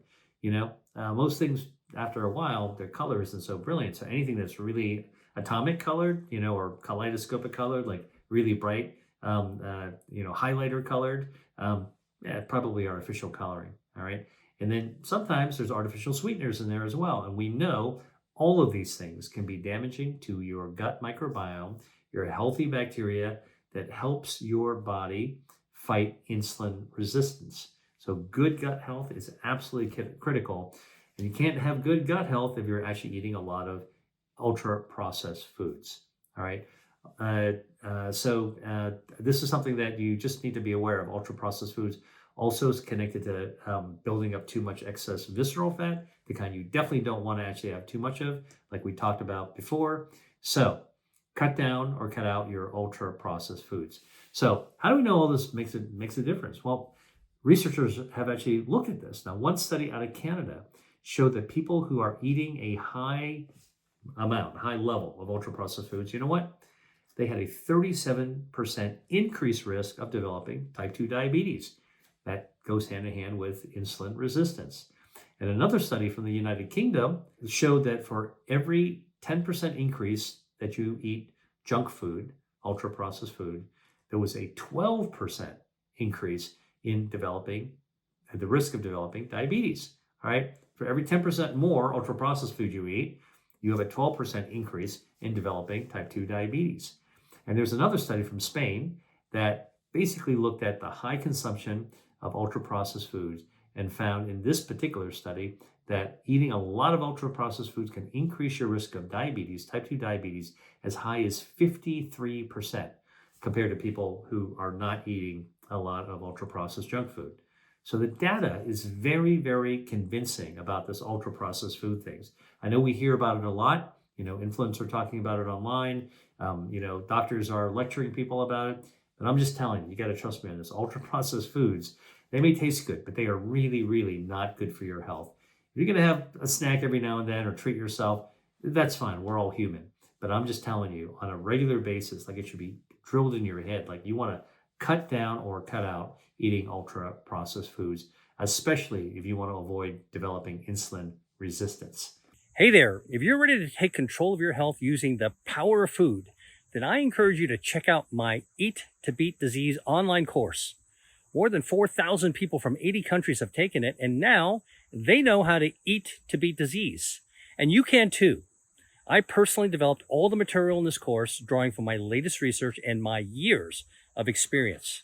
Most things, after a while, their color isn't so brilliant. So anything that's really atomic colored, or kaleidoscopic colored, like really bright, highlighter colored, probably artificial coloring, all right? And then sometimes there's artificial sweeteners in there as well. And we know all of these things can be damaging to your gut microbiome, your healthy bacteria that helps your body fight insulin resistance. So good gut health is absolutely critical. And you can't have good gut health if you're actually eating a lot of ultra-processed foods, all right? So this is something that you just need to be aware of. Ultra-processed foods also is connected to building up too much excess visceral fat, the kind you definitely don't want to actually have too much of, like we talked about before. So cut down or cut out your ultra-processed foods. So how do we know all this makes a difference? Well, researchers have actually looked at this. Now, one study out of Canada showed that people who are eating a high level of ultra-processed foods, you know what? They had a 37% increased risk of developing type 2 diabetes. That goes hand in hand with insulin resistance. And another study from the United Kingdom showed that for every 10% increase that you eat junk food, ultra-processed food, there was a 12% increase in the risk of developing diabetes, all right? For every 10% more ultra-processed food you eat, you have a 12% increase in developing type 2 diabetes. And there's another study from Spain that basically looked at the high consumption of ultra-processed foods and found in this particular study that eating a lot of ultra processed foods can increase your risk of diabetes, type 2 diabetes, as high as 53% compared to people who are not eating a lot of ultra processed junk food. So the data is very, very convincing about this ultra processed food things. I know we hear about it a lot. Influencers are talking about it online. Doctors are lecturing people about it. But I'm just telling you, you got to trust me on this. Ultra processed foods, they may taste good, but they are really, really not good for your health. If you're going to have a snack every now and then or treat yourself, that's fine. We're all human. But I'm just telling you, on a regular basis, like it should be drilled in your head, like you want to cut down or cut out eating ultra processed foods, especially if you want to avoid developing insulin resistance. Hey there, if you're ready to take control of your health using the power of food, then I encourage you to check out my Eat to Beat Disease online course. More than 4,000 people from 80 countries have taken it, and now they know how to eat to beat disease. And you can too. I personally developed all the material in this course, drawing from my latest research and my years of experience.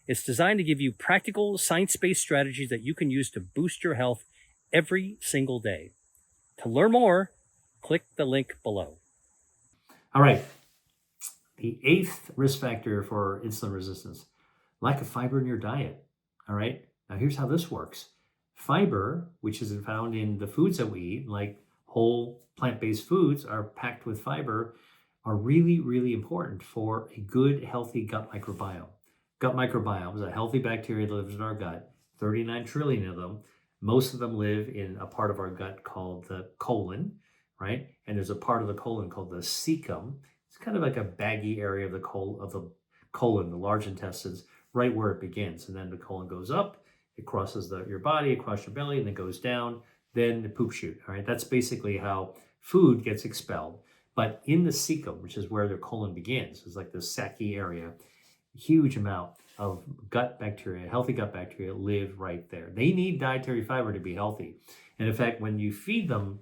It's designed to give you practical, science-based strategies that you can use to boost your health every single day. To learn more, click the link below. All right. The 8th risk factor for insulin resistance, lack of fiber in your diet. All right. Now here's how this works. Fiber, which is found in the foods that we eat, like whole plant-based foods are packed with fiber, are really, really important for a good, healthy gut microbiome. Gut microbiome is a healthy bacteria that lives in our gut, 39 trillion of them. Most of them live in a part of our gut called the colon, right? And there's a part of the colon called the cecum. It's kind of like a baggy area of the colon, the large intestines, right where it begins. And then the colon goes up, it crosses your body, across your belly, and then goes down, then the poop chute, all right? That's basically how food gets expelled. But in the cecum, which is where the colon begins, is like this sacky area, huge amount of gut bacteria, healthy gut bacteria live right there. They need dietary fiber to be healthy. And in fact, when you feed them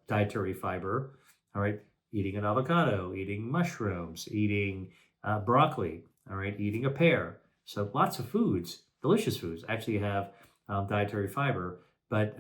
dietary fiber, all right, eating an avocado, eating mushrooms, eating broccoli, all right, eating a pear. So lots of foods, delicious foods, actually have dietary fiber. But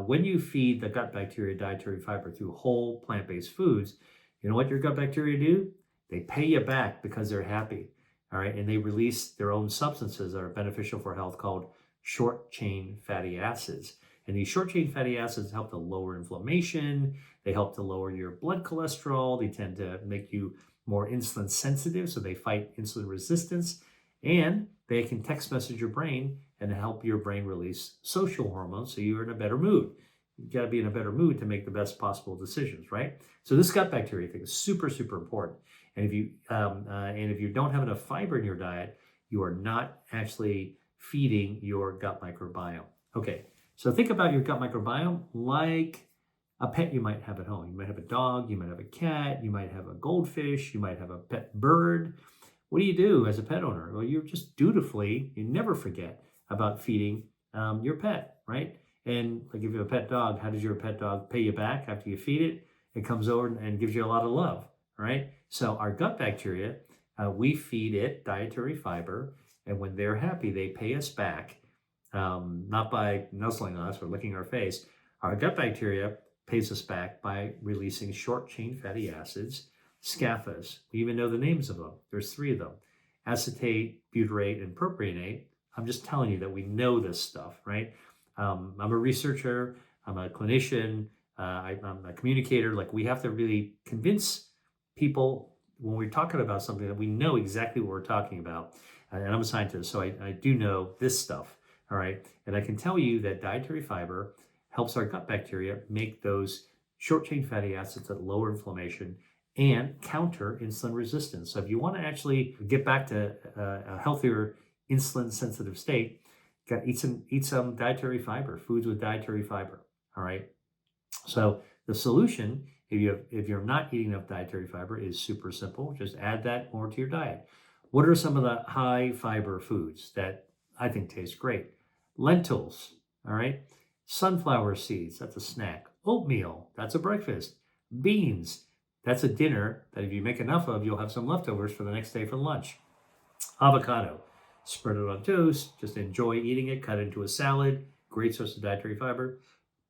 when you feed the gut bacteria dietary fiber through whole plant-based foods, you know what your gut bacteria do? They pay you back because they're happy, all right? And they release their own substances that are beneficial for health called short-chain fatty acids. And these short-chain fatty acids help to lower inflammation. They help to lower your blood cholesterol. They tend to make you more insulin sensitive, so they fight insulin resistance. And they can text message your brain and help your brain release social hormones so you're in a better mood. You got to be in a better mood to make the best possible decisions, right? So this gut bacteria thing is super, super important. And if you don't have enough fiber in your diet, you are not actually feeding your gut microbiome. Okay, so think about your gut microbiome like a pet you might have at home. You might have a dog, you might have a cat, you might have a goldfish, you might have a pet bird. What do you do as a pet owner? Well, you're just dutifully, you never forget about feeding your pet, right? And like if you have a pet dog, how does your pet dog pay you back after you feed it? It comes over and gives you a lot of love, right? So our gut bacteria, we feed it dietary fiber, and when they're happy, they pay us back, not by nuzzling us or licking our face. Our gut bacteria pays us back by releasing short-chain fatty acids, SCAFAs. We even know the names of them. There's 3 of them: acetate, butyrate, and propionate. I'm just telling you that we know this stuff, right? I'm a researcher, I'm a clinician, I'm a communicator. Like, we have to really convince people when we're talking about something that we know exactly what we're talking about. And I'm a scientist, so I do know this stuff, all right? And I can tell you that dietary fiber helps our gut bacteria make those short-chain fatty acids that lower inflammation and counter insulin resistance. So if you want to actually get back to a healthier insulin-sensitive state, you got to eat some dietary fiber, foods with dietary fiber, all right? So the solution, if you're not eating enough dietary fiber, is super simple. Just add that more to your diet. What are some of the high fiber foods that I think taste great? Lentils, all right? Sunflower seeds, that's a snack. Oatmeal, that's a breakfast. Beans, that's a dinner that if you make enough of, you'll have some leftovers for the next day for lunch. Avocado, spread it on toast, just enjoy eating it, cut it into a salad, great source of dietary fiber.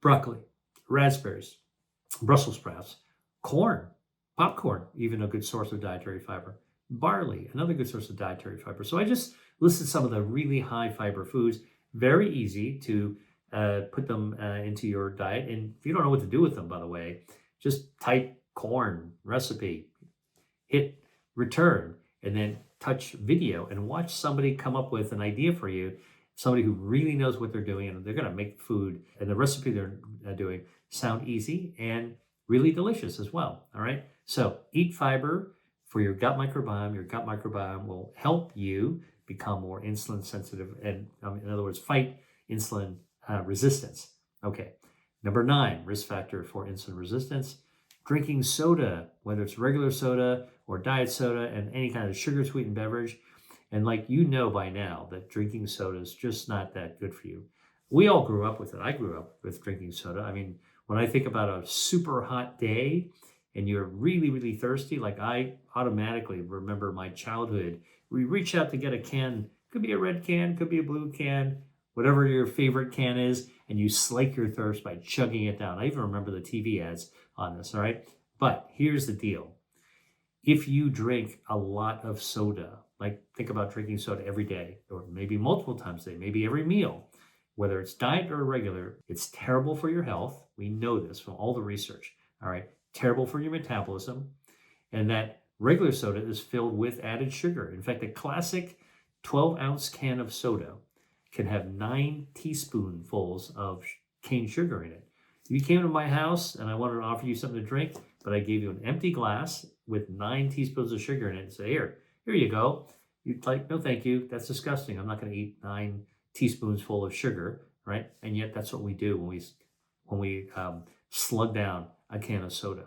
Broccoli, raspberries, Brussels sprouts, corn, popcorn, even a good source of dietary fiber. Barley, another good source of dietary fiber. So I just listed some of the really high fiber foods. Very easy to put them into your diet. And if you don't know what to do with them, by the way, just type corn recipe, hit return, and then touch video and watch somebody come up with an idea for you. Somebody who really knows what they're doing, and they're going to make food and the recipe they're doing sound easy and really delicious as well. All right. So eat fiber for your gut microbiome. Your gut microbiome will help you become more insulin sensitive and, in other words, fight insulin resistance. Okay. Number 9, risk factor for insulin resistance: drinking soda, whether it's regular soda or diet soda and any kind of sugar sweetened beverage. And like you know by now that drinking soda is just not that good for you. We all grew up with it. I grew up with drinking soda. I mean, when I think about a super hot day and you're really, really thirsty, like I automatically remember my childhood. We reach out to get a can, could be a red can, could be a blue can, whatever your favorite can is, and you slake your thirst by chugging it down. I even remember the TV ads on this, all right? But here's the deal. If you drink a lot of soda, like think about drinking soda every day, or maybe multiple times a day, maybe every meal, whether it's diet or regular, it's terrible for your health. We know this from all the research, all right? Terrible for your metabolism. And that regular soda is filled with added sugar. In fact, a classic 12-ounce can of soda can have 9 teaspoonfuls of cane sugar in it. If you came to my house and I wanted to offer you something to drink, but I gave you an empty glass with 9 teaspoons of sugar in it and say, here you go. You'd like, no, thank you. That's disgusting. I'm not going to eat 9 teaspoons full of sugar, right? And yet that's what we do when we slug down a can of soda.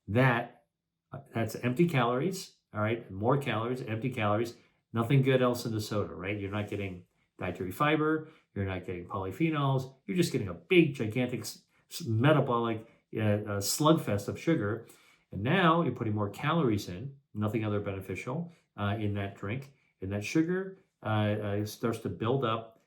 That's empty calories, all right? More calories, empty calories, nothing good else in the soda, right? You're not getting dietary fiber. You're not getting polyphenols. You're just getting a big, gigantic metabolic slugfest of sugar. And now you're putting more calories in, nothing other beneficial in that drink. And that sugar starts to build up,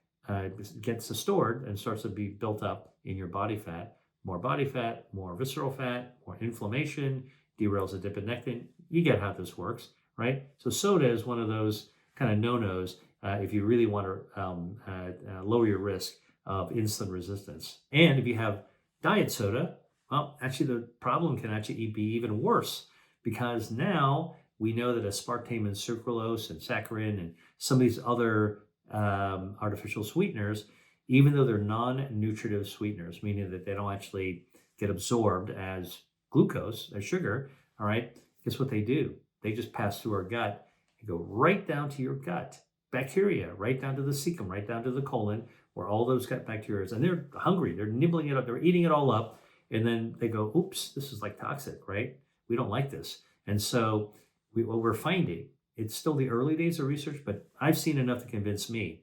gets stored and starts to be built up in your body fat. More visceral fat, more inflammation, derails adiponectin. You get how this works, right? So soda is one of those kind of no-nos if you really want to lower your risk of insulin resistance. And if you have diet soda, well, actually the problem can actually be even worse, because now we know that aspartame and sucralose and saccharin and some of these other artificial sweeteners, even though they're non-nutritive sweeteners, meaning that they don't actually get absorbed as glucose, as sugar, all right, guess what they do? They just pass through our gut and go right down to your gut. Bacteria, right down to the cecum, right down to the colon, where all those gut bacteria is. And they're hungry, they're nibbling it up, they're eating it all up. And then they go, oops, this is like toxic, right? We don't like this. And so what we're finding, it's still the early days of research, but I've seen enough to convince me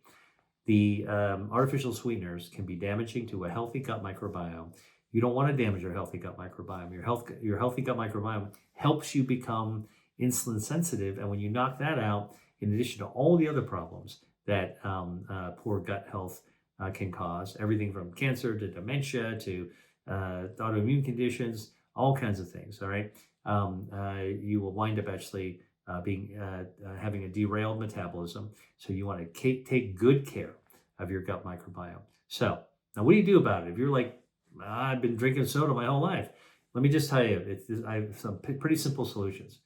the artificial sweeteners can be damaging to a healthy gut microbiome. You don't want to damage your healthy gut microbiome. Your healthy gut microbiome helps you become insulin sensitive. And when you knock that out, in addition to all the other problems that poor gut health can cause, everything from cancer to dementia to autoimmune conditions, all kinds of things, all right? You will wind up actually having a derailed metabolism. So you want to take good care of your gut microbiome. So now what do you do about it? If you're like, I've been drinking soda my whole life, let me just tell you, I have some pretty simple solutions.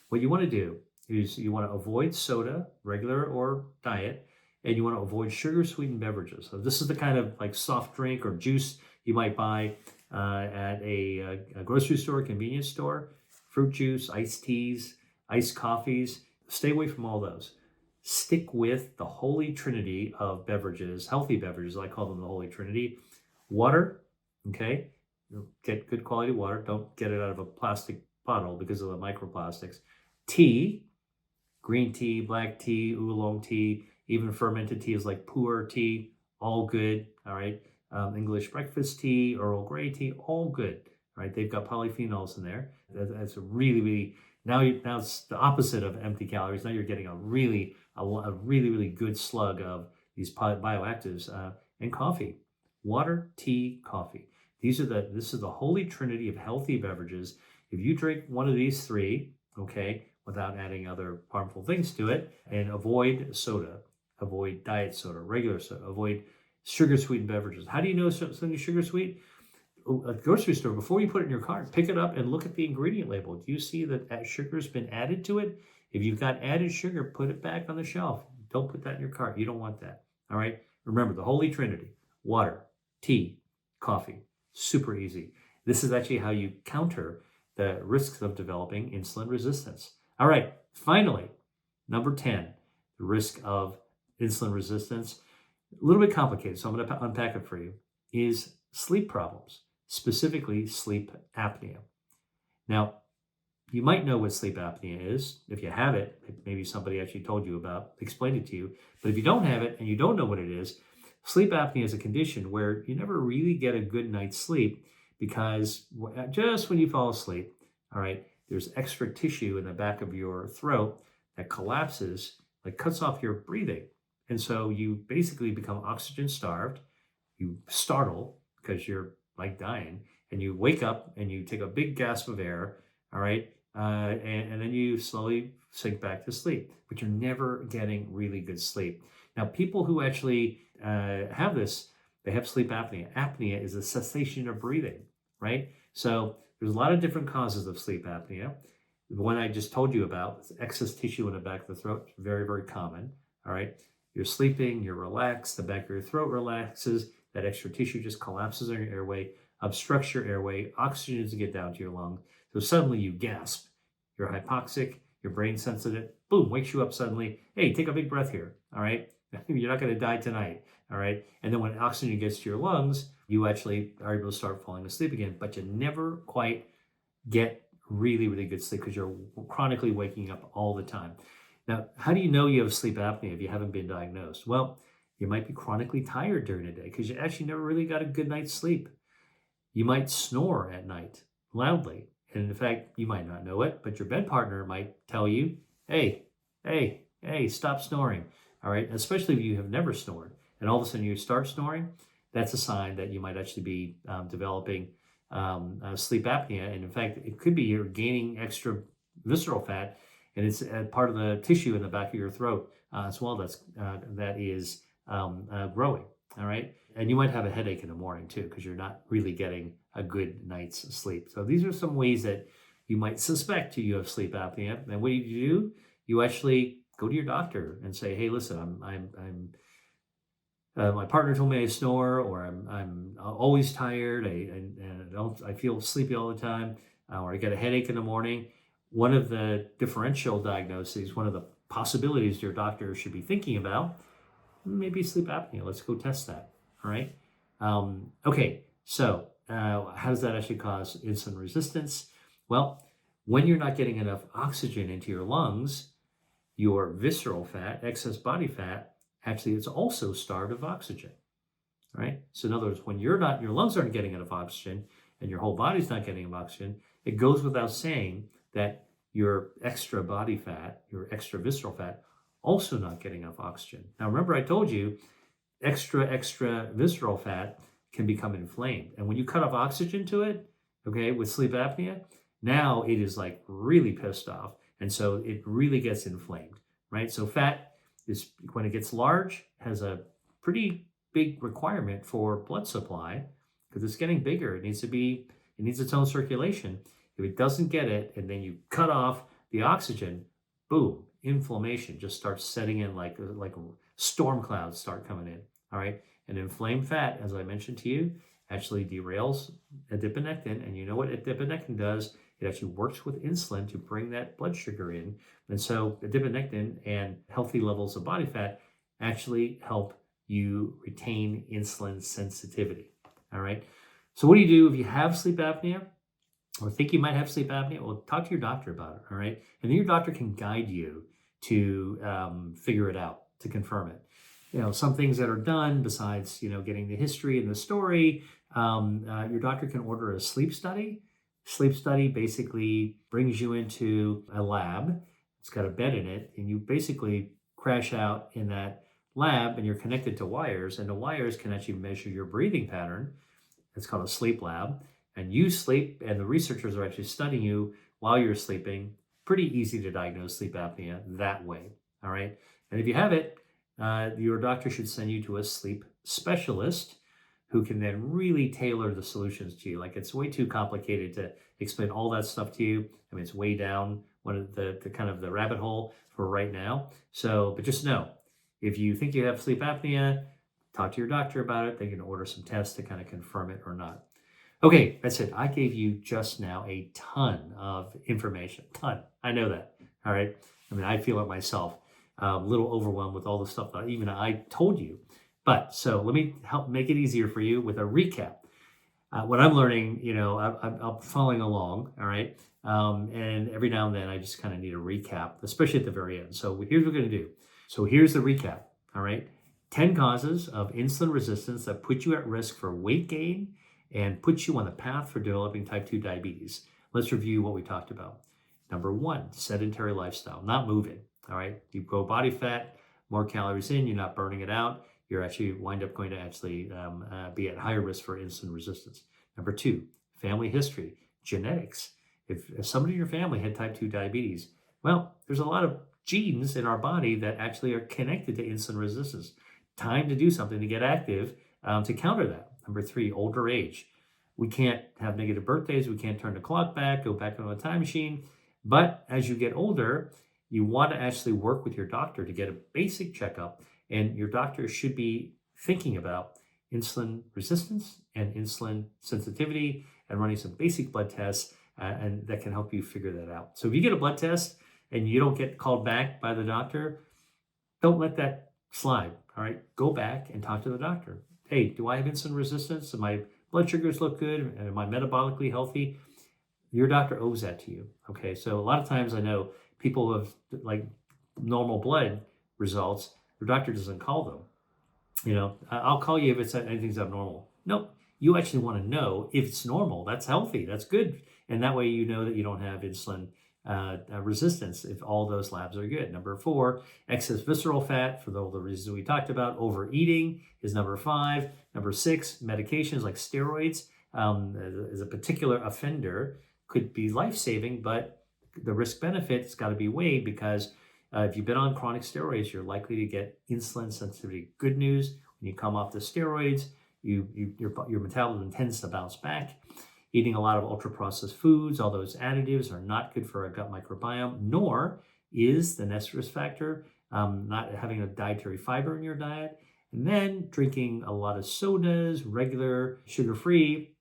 What you want to do is you want to avoid soda, regular or diet, and you want to avoid sugar sweetened beverages. So this is the kind of like soft drink or juice you might buy at a grocery store, convenience store, fruit juice, iced teas, iced coffees. Stay away from all those. Stick with the holy trinity of beverages, healthy beverages. I call them the holy trinity. Water, okay? Get good quality water. Don't get it out of a plastic bottle because of the microplastics. Tea, green tea, black tea, oolong tea, even fermented tea is like pu'er tea, all good, all right? English breakfast tea, Earl Grey tea, all good, right? They've got polyphenols in there. That's a really, really now it's the opposite of empty calories. Now you're getting a really really good slug of these bioactives. And coffee, water, tea, coffee. This is the holy trinity of healthy beverages. If you drink one of these three, okay, without adding other harmful things to it, and avoid soda, avoid diet soda, regular soda, avoid sugar sweetened beverages. How do you know something is sugar sweet? A grocery store, before you put it in your cart, pick it up and look at the ingredient label. Do you see that sugar's been added to it? If you've got added sugar, put it back on the shelf. Don't put that in your cart. You don't want that. All right. Remember the holy trinity: water, tea, coffee. Super easy. This is actually how you counter the risks of developing insulin resistance. All right. Finally, number 10, the risk of insulin resistance, a little bit complicated, so I'm going to unpack it for you, is sleep problems, specifically sleep apnea. Now, you might know what sleep apnea is. If you have it, maybe somebody actually told you about, explained it to you. But if you don't have it and you don't know what it is, sleep apnea is a condition where you never really get a good night's sleep because just when you fall asleep, all right, there's extra tissue in the back of your throat that collapses, like cuts off your breathing. And so you basically become oxygen starved. You startle because you're like dying, and you wake up and you take a big gasp of air, all right? And then you slowly sink back to sleep, but you're never getting really good sleep. Now, people who actually have this, they have sleep apnea. Apnea is a cessation of breathing, right? So there's a lot of different causes of sleep apnea. The one I just told you about, excess tissue in the back of the throat, very, very common, all right? You're sleeping, you're relaxed, the back of your throat relaxes, that extra tissue just collapses on your airway, obstructs your airway, oxygen doesn't get down to your lungs. So suddenly you gasp. You're hypoxic, your brain senses it, boom, wakes you up suddenly. Hey, take a big breath here, all right? You're not going to die tonight, all right? And then when oxygen gets to your lungs, you actually are able to start falling asleep again, but you never quite get really, really good sleep because you're chronically waking up all the time. Now, how do you know you have sleep apnea if you haven't been diagnosed? Well, you might be chronically tired during the day because you actually never really got a good night's sleep. You might snore at night loudly. And in fact, you might not know it, but your bed partner might tell you, hey, stop snoring. All right. Especially if you have never snored and all of a sudden you start snoring, that's a sign that you might actually be developing sleep apnea. And in fact, it could be you're gaining extra visceral fat, and it's part of the tissue in the back of your throat as well that is growing. All right. And you might have a headache in the morning too, because you're not really getting a good night's sleep. So these are some ways that you might suspect you have sleep apnea. And what do? You actually go to your doctor and say, hey, listen, my partner told me I snore, or I'm always tired, I feel sleepy all the time, or I get a headache in the morning. One of the differential diagnoses, one of the possibilities your doctor should be thinking about, maybe sleep apnea. Let's go test that. All right. Okay. So how does that actually cause insulin resistance? Well, when you're not getting enough oxygen into your lungs, your visceral fat, excess body fat, actually it's also starved of oxygen. All right. So in other words, when your lungs aren't getting enough oxygen and your whole body's not getting enough oxygen, it goes without saying that your extra body fat, your extra visceral fat, also not getting enough oxygen. Now, remember I told you extra visceral fat can become inflamed. And when you cut off oxygen to it, okay, with sleep apnea, now it is like really pissed off. And so it really gets inflamed, right? So fat is, when it gets large, has a pretty big requirement for blood supply because it's getting bigger. It needs its own circulation. If it doesn't get it, and then you cut off the oxygen, boom, inflammation just starts setting in like storm clouds start coming in. All right. And inflamed fat, as I mentioned to you, actually derails adiponectin. And you know what adiponectin does? It actually works with insulin to bring that blood sugar in. And so adiponectin and healthy levels of body fat actually help you retain insulin sensitivity. All right. So what do you do if you have sleep apnea or think you might have sleep apnea? Well, talk to your doctor about it. All right. And then your doctor can guide you to figure it out, to confirm it. Some things that are done besides, getting the history and the story, your doctor can order a sleep study Sleep study basically brings you into a lab. It's got a bed in it, and you basically crash out in that lab, and you're connected to wires, and the wires can actually measure your breathing pattern. It's called a sleep lab. And you sleep, and the researchers are actually studying you while you're sleeping. Pretty easy to diagnose sleep apnea that way. All right. And if you have it, your doctor should send you to a sleep specialist who can then really tailor the solutions to you. Like, it's way too complicated to explain all that stuff to you. I mean, it's way down one of the kind of the rabbit hole for right now. So, but just know, if you think you have sleep apnea, talk to your doctor about it. They can order some tests to kind of confirm it or not. Okay, that's it. I gave you just now a ton of information. Ton. I know that. All right. I mean, I feel it myself. A little overwhelmed with all the stuff that even I told you. But so let me help make it easier for you with a recap. What I'm learning, I'm following along. All right. And every now and then I just kind of need a recap, especially at the very end. So here's what we're going to do. So here's the recap. All right. 10 causes of insulin resistance that put you at risk for weight gain and put you on the path for developing type 2 diabetes. Let's review what we talked about. Number 1, sedentary lifestyle, not moving. All right. You grow body fat, more calories in, you're not burning it out. You're actually wind up going to actually be at higher risk for insulin resistance. Number 2, family history, genetics. If somebody in your family had type 2 diabetes, well, there's a lot of genes in our body that actually are connected to insulin resistance. Time to do something to get active to counter that. Number 3, older age. We can't have negative birthdays. We can't turn the clock back, go back on a time machine. But as you get older, you want to actually work with your doctor to get a basic checkup. And your doctor should be thinking about insulin resistance and insulin sensitivity and running some basic blood tests, and that can help you figure that out. So if you get a blood test and you don't get called back by the doctor, don't let that slide. All right, go back and talk to the doctor. Hey, do I have insulin resistance? Do my blood sugars look good? Am I metabolically healthy? Your doctor owes that to you. Okay, so a lot of times I know people have like normal blood results, their doctor doesn't call them. I'll call you if anything's abnormal. Nope, you actually want to know if it's normal. That's healthy. That's good. And that way you know that you don't have insulin resistance if all those labs are good. Number 4, excess visceral fat for all the reasons we talked about. Overeating is number 5. Number 6, medications like steroids is a particular offender, could be life-saving, but the risk benefit's got to be weighed because if you've been on chronic steroids, you're likely to get insulin sensitivity. Good news, when you come off the steroids, your metabolism tends to bounce back. Eating a lot of ultra-processed foods, all those additives are not good for a gut microbiome, nor is the next risk factor not having a dietary fiber in your diet. And then drinking a lot of sodas, regular sugar-free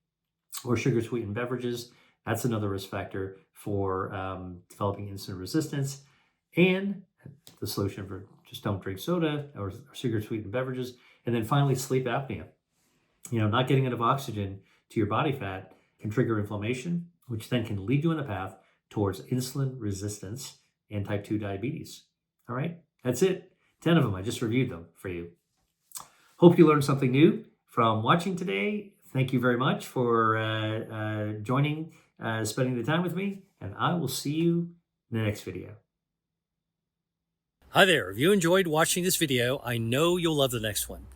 or sugar-sweetened beverages, that's another risk factor for developing insulin resistance. And the solution for just don't drink soda or sugar-sweetened beverages. And then finally, sleep apnea. Not getting enough oxygen to your body fat can trigger inflammation, which then can lead you on a path towards insulin resistance and type 2 diabetes. All right, that's it. 10 of them. I just reviewed them for you. Hope you learned something new from watching today. Thank you very much for joining, spending the time with me, and I will see you in the next video. Hi there. If you enjoyed watching this video, I know you'll love the next one.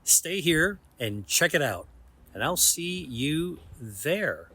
Stay here and check it out, and I'll see you there.